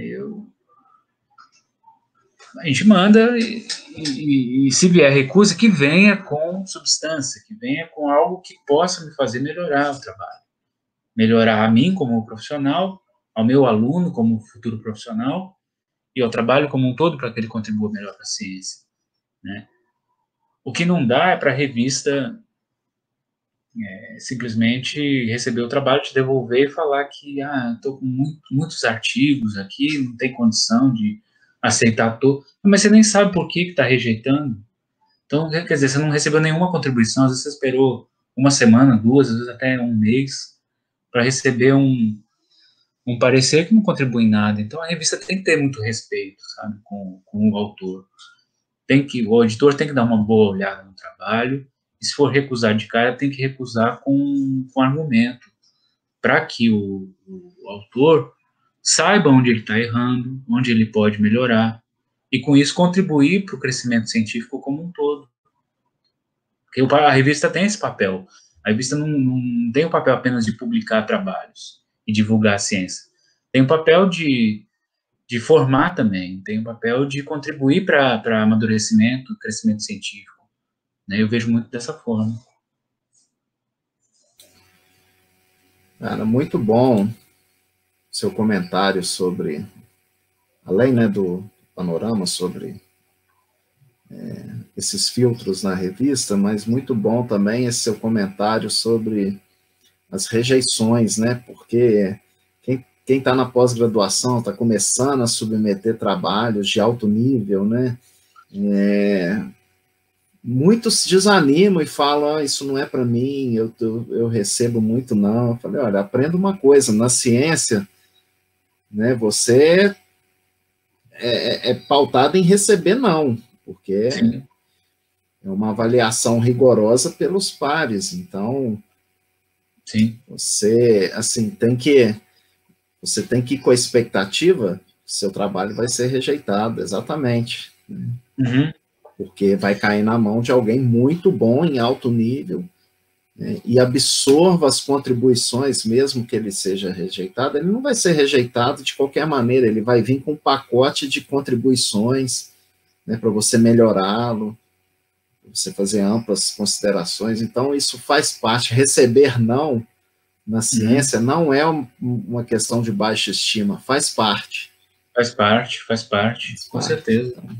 A gente manda e se vier recusa, que venha com substância, que venha com algo que possa me fazer melhorar o trabalho. Melhorar a mim como profissional, ao meu aluno como futuro profissional e ao trabalho como um todo para que ele contribua melhor para a ciência, né? O que não dá é para a revista simplesmente receber o trabalho, te devolver e falar que estou com muitos artigos aqui, não tem condição de aceitar tudo, mas você nem sabe por que está rejeitando. Então, quer dizer, você não recebeu nenhuma contribuição, às vezes você esperou uma semana, 2, às vezes até um mês, para receber um parecer que não contribui em nada. Então, a revista tem que ter muito respeito, sabe, com o autor. O editor tem que dar uma boa olhada no trabalho, e se for recusar de cara, tem que recusar com argumento, para que o autor saiba onde ele está errando, onde ele pode melhorar, e com isso contribuir para o crescimento científico como um todo. Porque a revista tem esse papel. A revista não tem o papel apenas de publicar trabalhos e divulgar a ciência. Tem o papel de formar também, tem o papel de contribuir para amadurecimento, crescimento científico, né? Eu vejo muito dessa forma. Cara, muito bom seu comentário sobre, além, né, do panorama sobre esses filtros na revista, mas muito bom também esse seu comentário sobre as rejeições, né? Porque quem está na pós-graduação, está começando a submeter trabalhos de alto nível, né? Muitos se desanimam e falam, isso não é para mim, eu recebo muito não. Eu falei, olha, aprenda uma coisa, na ciência, né, você é pautado em receber não, porque Sim. é uma avaliação rigorosa pelos pares, então Sim. você tem que ir com a expectativa que seu trabalho vai ser rejeitado, exatamente. Uhum. Porque vai cair na mão de alguém muito bom, em alto nível, né, e absorva as contribuições, mesmo que ele seja rejeitado, ele não vai ser rejeitado de qualquer maneira, ele vai vir com um pacote de contribuições, né, para você melhorá-lo, para você fazer amplas considerações. Então, isso faz parte. Receber não na ciência não é uma questão de baixa estima, faz parte. Faz parte, com certeza. Então,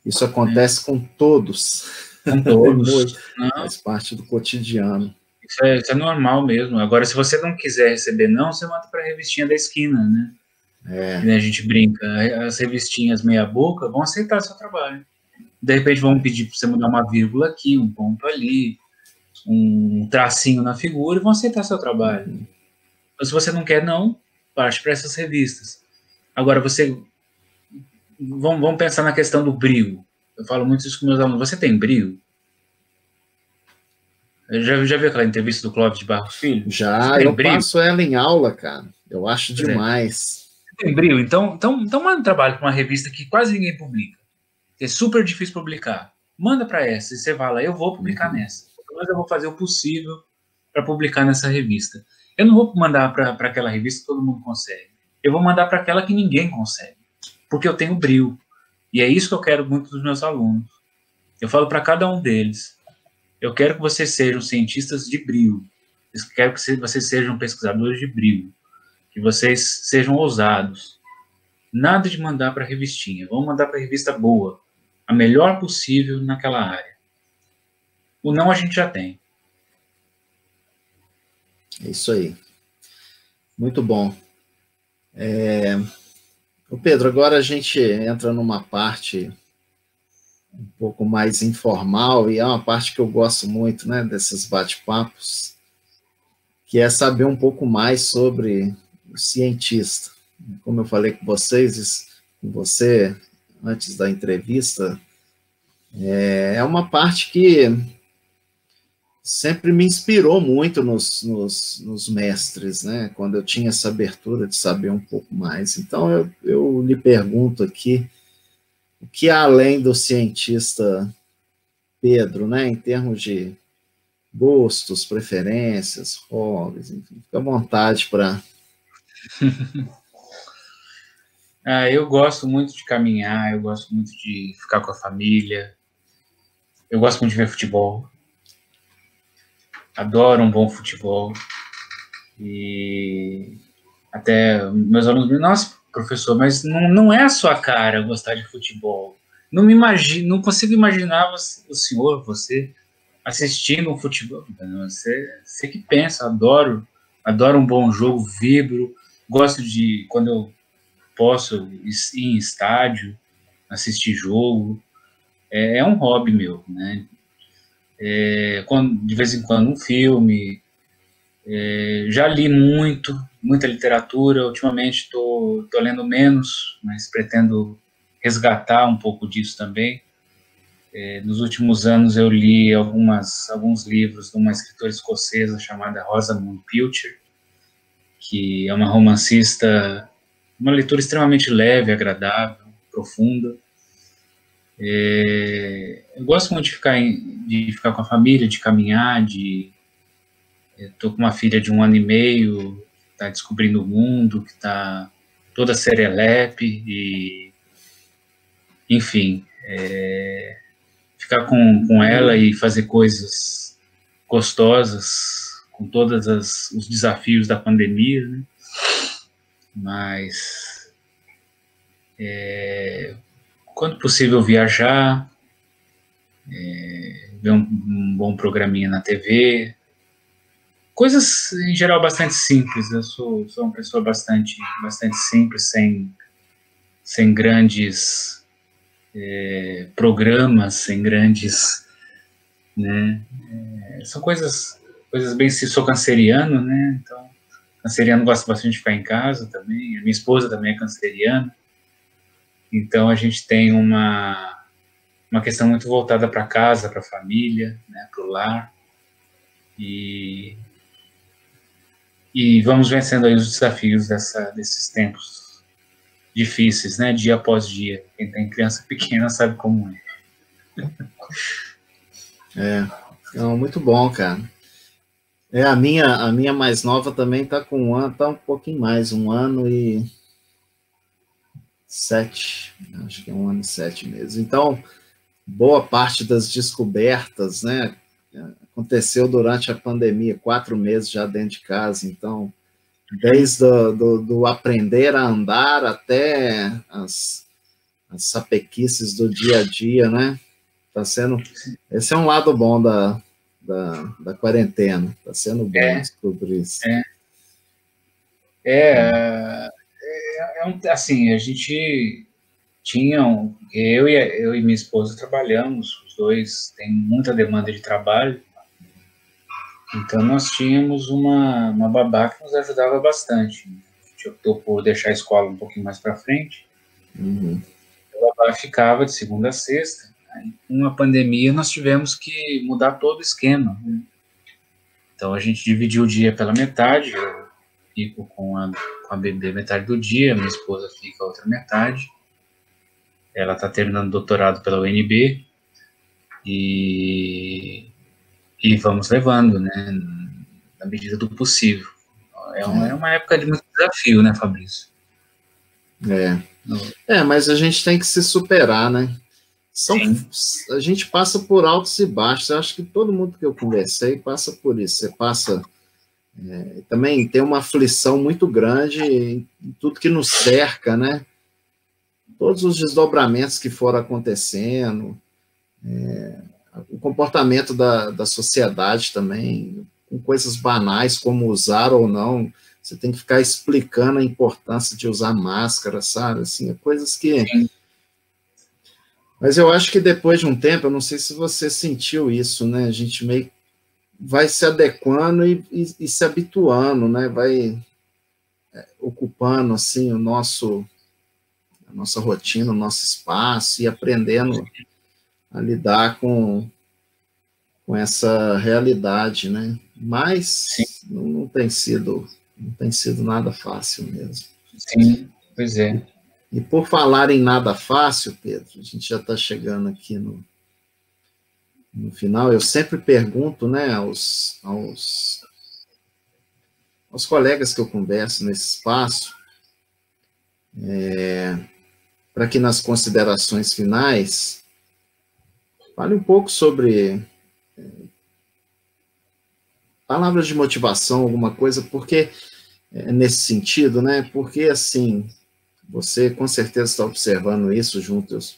isso acontece com todos. Com todos. Faz parte do cotidiano. Isso é normal mesmo. Agora, se você não quiser receber não, você manda para a revistinha da esquina, né? Que a gente brinca. As revistinhas meia boca vão aceitar seu trabalho. De repente vão pedir para você mudar uma vírgula aqui, um ponto ali, um tracinho na figura, e vão aceitar seu trabalho. Então, se você não quer não, parte para essas revistas. Agora, vamos pensar na questão do brio. Eu falo muito isso com meus alunos. Você tem brio? Já viu aquela entrevista do Clóvis de Barros Filho? Já, eu passo ela em aula, cara. Eu acho demais. tem brilho, então manda um trabalho para uma revista que quase ninguém publica. É super difícil publicar. Manda para essa e você fala, eu vou publicar nessa. Mas eu vou fazer o possível para publicar nessa revista. Eu não vou mandar para aquela revista que todo mundo consegue. Eu vou mandar para aquela que ninguém consegue. Porque eu tenho brilho. E é isso que eu quero muito dos meus alunos. Eu falo para cada um deles, eu quero que vocês sejam cientistas de brilho. Eu quero que vocês sejam pesquisadores de brilho. Que vocês sejam ousados. Nada de mandar para revistinha. Vamos mandar para revista boa. A melhor possível naquela área. O não a gente já tem. É isso aí. Muito bom. Pedro, agora a gente entra numa parte um pouco mais informal, e é uma parte que eu gosto muito, né, desses bate-papos, que é saber um pouco mais sobre o cientista. Como eu falei com você, antes da entrevista, é uma parte que sempre me inspirou muito nos mestres, né? Quando eu tinha essa abertura de saber um pouco mais. Então, eu lhe pergunto aqui, o que além do cientista Pedro, né, em termos de gostos, preferências, hobbies, enfim, fica à vontade para... Eu gosto muito de caminhar, eu gosto muito de ficar com a família, eu gosto muito de ver futebol, adoro um bom futebol, e até meus alunos me dizem, nossa, professor, mas não é a sua cara gostar de futebol. Não consigo imaginar o senhor, você, assistindo um futebol. Você que pensa, adoro um bom jogo, vibro, gosto de, quando eu posso ir em estádio, assistir jogo, é um hobby meu, né? De vez em quando um filme, já li muita literatura, ultimamente estou lendo menos, mas pretendo resgatar um pouco disso também. Nos últimos anos eu li alguns livros de uma escritora escocesa chamada Rosamund Pilcher, que é uma romancista, uma leitura extremamente leve, agradável, profunda. Eu gosto muito de ficar com a família, de caminhar, estou com uma filha de 1 ano e meio, que está descobrindo o mundo, que está toda serelepe, e, enfim, ficar com ela e fazer coisas gostosas, com todos os desafios da pandemia, né? Mas, quando possível, viajar, ver um bom programinha na TV, coisas, em geral, bastante simples. Eu sou uma pessoa bastante simples, sem grandes programas, sem grandes, né? São coisas bem... Sou canceriano, né? Então, canceriano gosta bastante de ficar em casa também. A minha esposa também é canceriana. Então, a gente tem uma questão muito voltada para casa, para a família, né? Para o lar. E vamos vencendo aí os desafios desses tempos difíceis, né? Dia após dia. Quem tem criança pequena sabe como é. Então, muito bom, cara. A minha mais nova também está com 1 ano, está um pouquinho mais, 1 ano e 7, acho que é 1 ano e 7 meses. Então, boa parte das descobertas, né, aconteceu durante a pandemia, 4 meses já dentro de casa. Então, desde do aprender a andar até as sapequices do dia a dia, né? Esse é um lado bom da quarentena. Está sendo bom descobrir isso. Assim, a gente tinha... Eu e minha esposa trabalhamos, os dois têm muita demanda de trabalho, então nós tínhamos uma babá que nos ajudava bastante. A gente optou por deixar a escola um pouquinho mais para frente. A babá ficava de segunda a sexta. Aí, com a pandemia, nós tivemos que mudar todo o esquema, né? Então, a gente dividiu o dia pela metade. fico com a bebê metade do dia, minha esposa fica a outra metade. Ela está terminando doutorado pela UNB e vamos levando, né, na medida do possível. É uma época de muito desafio, né, Fabrício? Mas a gente tem que se superar, né? A gente passa por altos e baixos. Eu acho que todo mundo que eu conversei passa por isso. Você passa... também tem uma aflição muito grande em tudo que nos cerca, né? Todos os desdobramentos que foram acontecendo, o comportamento da sociedade também, com coisas banais como usar ou não, você tem que ficar explicando a importância de usar máscara, sabe? Assim, coisas que... Sim. Mas eu acho que depois de um tempo, eu não sei se você sentiu isso, né? A gente meio vai se adequando e se habituando, né? Vai ocupando, assim, a nossa rotina, o nosso espaço e aprendendo a lidar com essa realidade, né? Mas não tem sido nada fácil mesmo. Sim, pois é. E por falar em nada fácil, Pedro, a gente já está chegando aqui no final. Eu sempre pergunto, né, aos colegas que eu converso nesse espaço, para que nas considerações finais fale um pouco sobre palavras de motivação, alguma coisa, porque nesse sentido, né? Porque assim, você com certeza está observando isso juntos.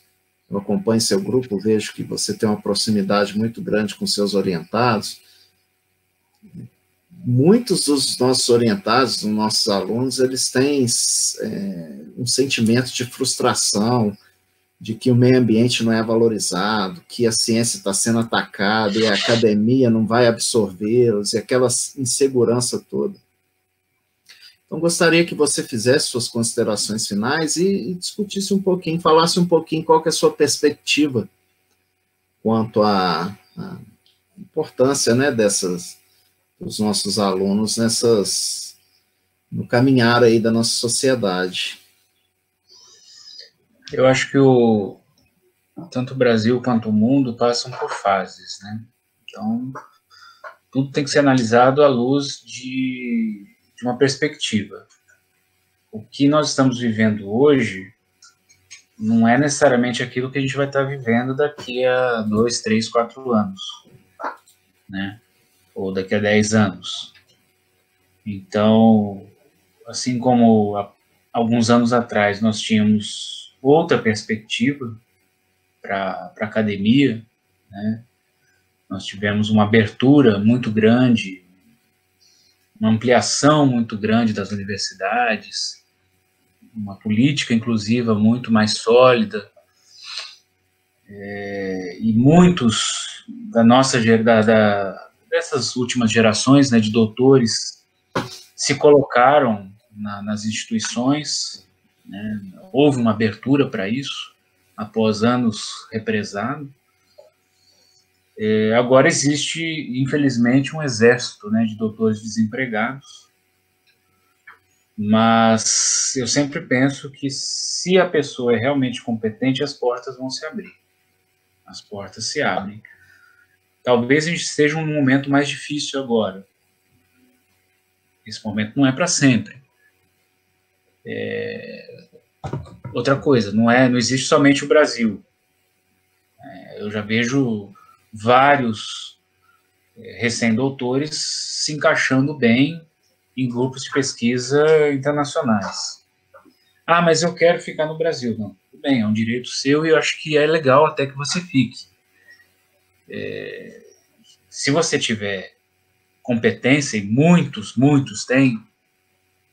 Eu acompanho seu grupo, vejo que você tem uma proximidade muito grande com seus orientados. Muitos dos nossos orientados, dos nossos alunos, eles têm um sentimento de frustração, de que o meio ambiente não é valorizado, que a ciência está sendo atacada e a academia não vai absorvê-los, e aquela insegurança toda. Então, gostaria que você fizesse suas considerações finais e discutisse um pouquinho, falasse um pouquinho qual que é a sua perspectiva quanto à importância, né, dos nossos alunos no caminhar aí da nossa sociedade. Eu acho que tanto o Brasil quanto o mundo passam por fases, né? Então, tudo tem que ser analisado à luz de uma perspectiva. O que nós estamos vivendo hoje não é necessariamente aquilo que a gente vai estar vivendo daqui a 2, 3, 4 anos, né? Ou daqui a 10 anos. Então, assim como alguns anos atrás nós tínhamos outra perspectiva para a academia, né? Nós tivemos uma abertura muito grande, uma ampliação muito grande das universidades, uma política inclusiva muito mais sólida, e muitos dessas últimas gerações, né, de doutores se colocaram nas instituições, né? Houve uma abertura para isso após anos represado. Agora existe, infelizmente, um exército, né, de doutores desempregados, mas eu sempre penso que se a pessoa é realmente competente, as portas vão se abrir. As portas se abrem. Talvez a gente esteja num momento mais difícil agora. Esse momento não é para sempre. Outra coisa, não existe somente o Brasil. Eu já vejo vários recém-doutores se encaixando bem em grupos de pesquisa internacionais. Ah, mas eu quero ficar no Brasil. Não, tudo bem, é um direito seu e eu acho que é legal até que você fique. Se você tiver competência, e muitos têm,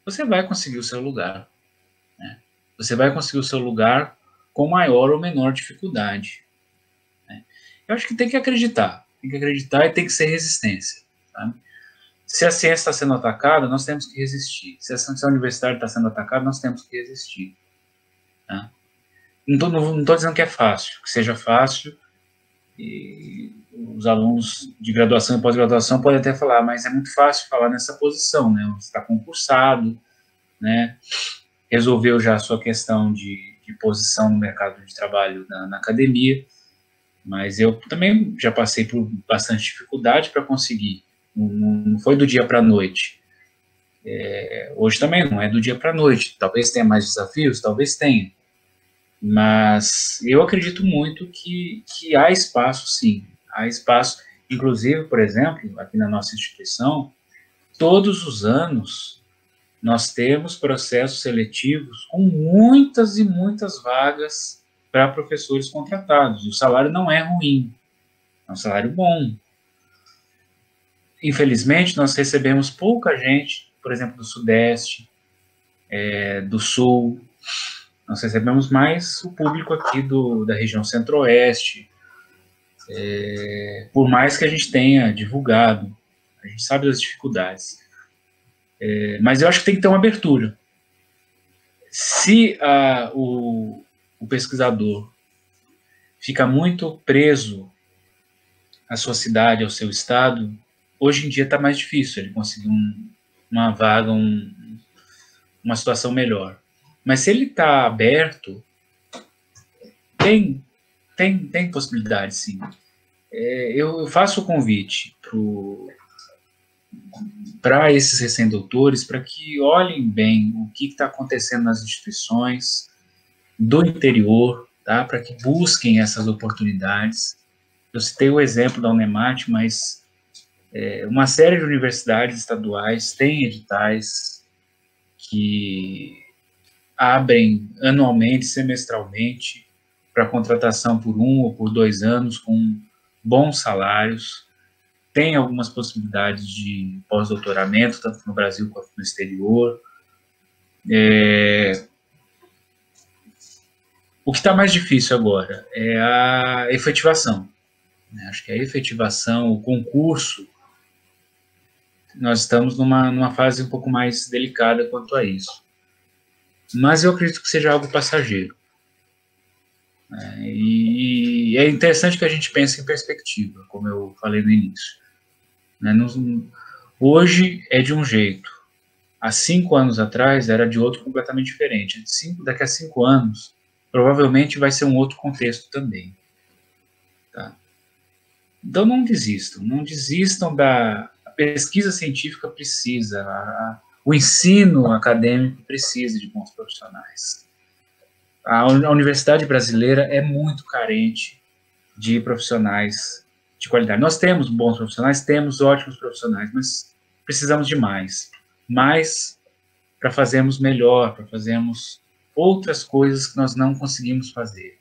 você vai conseguir o seu lugar. Né? Você vai conseguir o seu lugar com maior ou menor dificuldade. Né? Eu acho que tem que acreditar e tem que ser resistência. Sabe? Se a ciência está sendo atacada, nós temos que resistir. Se a universidade está sendo atacada, nós temos que resistir. Tá? Não estou dizendo que é fácil, que seja fácil. E os alunos de graduação e pós-graduação podem até falar, mas é muito fácil falar nessa posição, né? Você está concursado, né? Resolveu já a sua questão de posição no mercado de trabalho na academia, mas eu também já passei por bastante dificuldade para conseguir, não foi do dia para a noite. Hoje também não é do dia para a noite, talvez tenha mais desafios, talvez tenha, mas eu acredito muito que há espaço, sim, há espaço, inclusive, por exemplo, aqui na nossa instituição, todos os anos nós temos processos seletivos com muitas e muitas vagas para professores contratados. O salário não é ruim, é um salário bom. Infelizmente, nós recebemos pouca gente, por exemplo, do Sudeste, do Sul. Nós recebemos mais o público aqui da região Centro-Oeste, por mais que a gente tenha divulgado, a gente sabe das dificuldades. Mas eu acho que tem que ter uma abertura. Se o pesquisador fica muito preso à sua cidade, ao seu estado, hoje em dia está mais difícil ele conseguir uma vaga, uma situação melhor. Mas se ele está aberto, tem possibilidade, sim. Eu faço o convite para esses recém-doutores, para que olhem bem o que está acontecendo nas instituições do interior, tá? Para que busquem essas oportunidades. Eu citei o exemplo da Unemat, mas uma série de universidades estaduais têm editais que abrem anualmente, semestralmente, para contratação por 1 ou por 2 anos, com bons salários. Tem algumas possibilidades de pós-doutoramento, tanto no Brasil quanto no exterior. O que está mais difícil agora é a efetivação. Acho que a efetivação, o concurso, nós estamos numa fase um pouco mais delicada quanto a isso. Mas eu acredito que seja algo passageiro. E é interessante que a gente pense em perspectiva, como eu falei no início. Hoje é de um jeito. Há 5 anos atrás era de outro completamente diferente. Daqui a 5 anos, provavelmente vai ser um outro contexto também. Tá? Então não desistam da pesquisa científica precisa, o ensino acadêmico precisa de bons profissionais. A universidade brasileira é muito carente de profissionais de qualidade. Nós temos bons profissionais, temos ótimos profissionais, mas precisamos de mais. Mais para fazermos melhor, para fazermos outras coisas que nós não conseguimos fazer.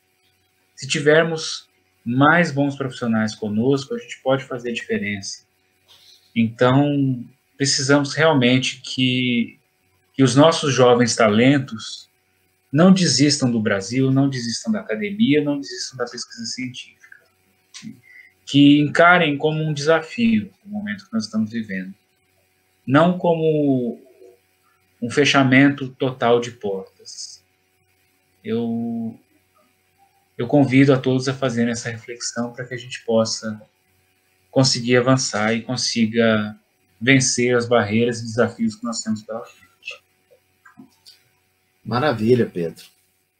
Se tivermos mais bons profissionais conosco, a gente pode fazer diferença. Então, precisamos realmente que os nossos jovens talentos não desistam do Brasil, não desistam da academia, não desistam da pesquisa científica. Que encarem como um desafio o momento que nós estamos vivendo. Não como um fechamento total de portas. Eu convido a todos a fazerem essa reflexão para que a gente possa conseguir avançar e consiga vencer as barreiras e desafios que nós temos pela frente. Maravilha, Pedro.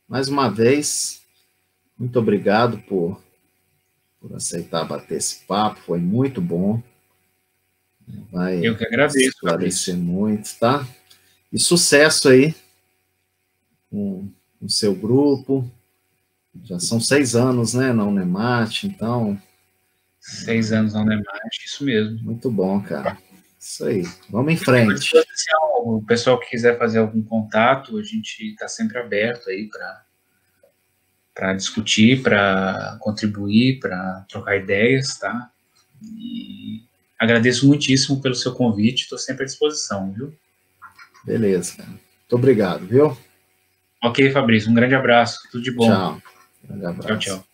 Mais uma vez, muito obrigado por aceitar bater esse papo, foi muito bom. Eu que agradeço. Esclarecer muito, tá? E sucesso aí com o seu grupo. Já são 6 anos, né, na Unemat, então... 6 anos na Unemat, isso mesmo. Muito bom, cara. Isso aí. Vamos em frente. O pessoal que quiser fazer algum contato, a gente está sempre aberto aí para discutir, para contribuir, para trocar ideias, tá? E agradeço muitíssimo pelo seu convite, estou sempre à disposição, viu? Beleza, cara. Muito obrigado, viu? Ok, Fabrício, um grande abraço, tudo de bom. Tchau. Um grande abraço. Tchau, tchau.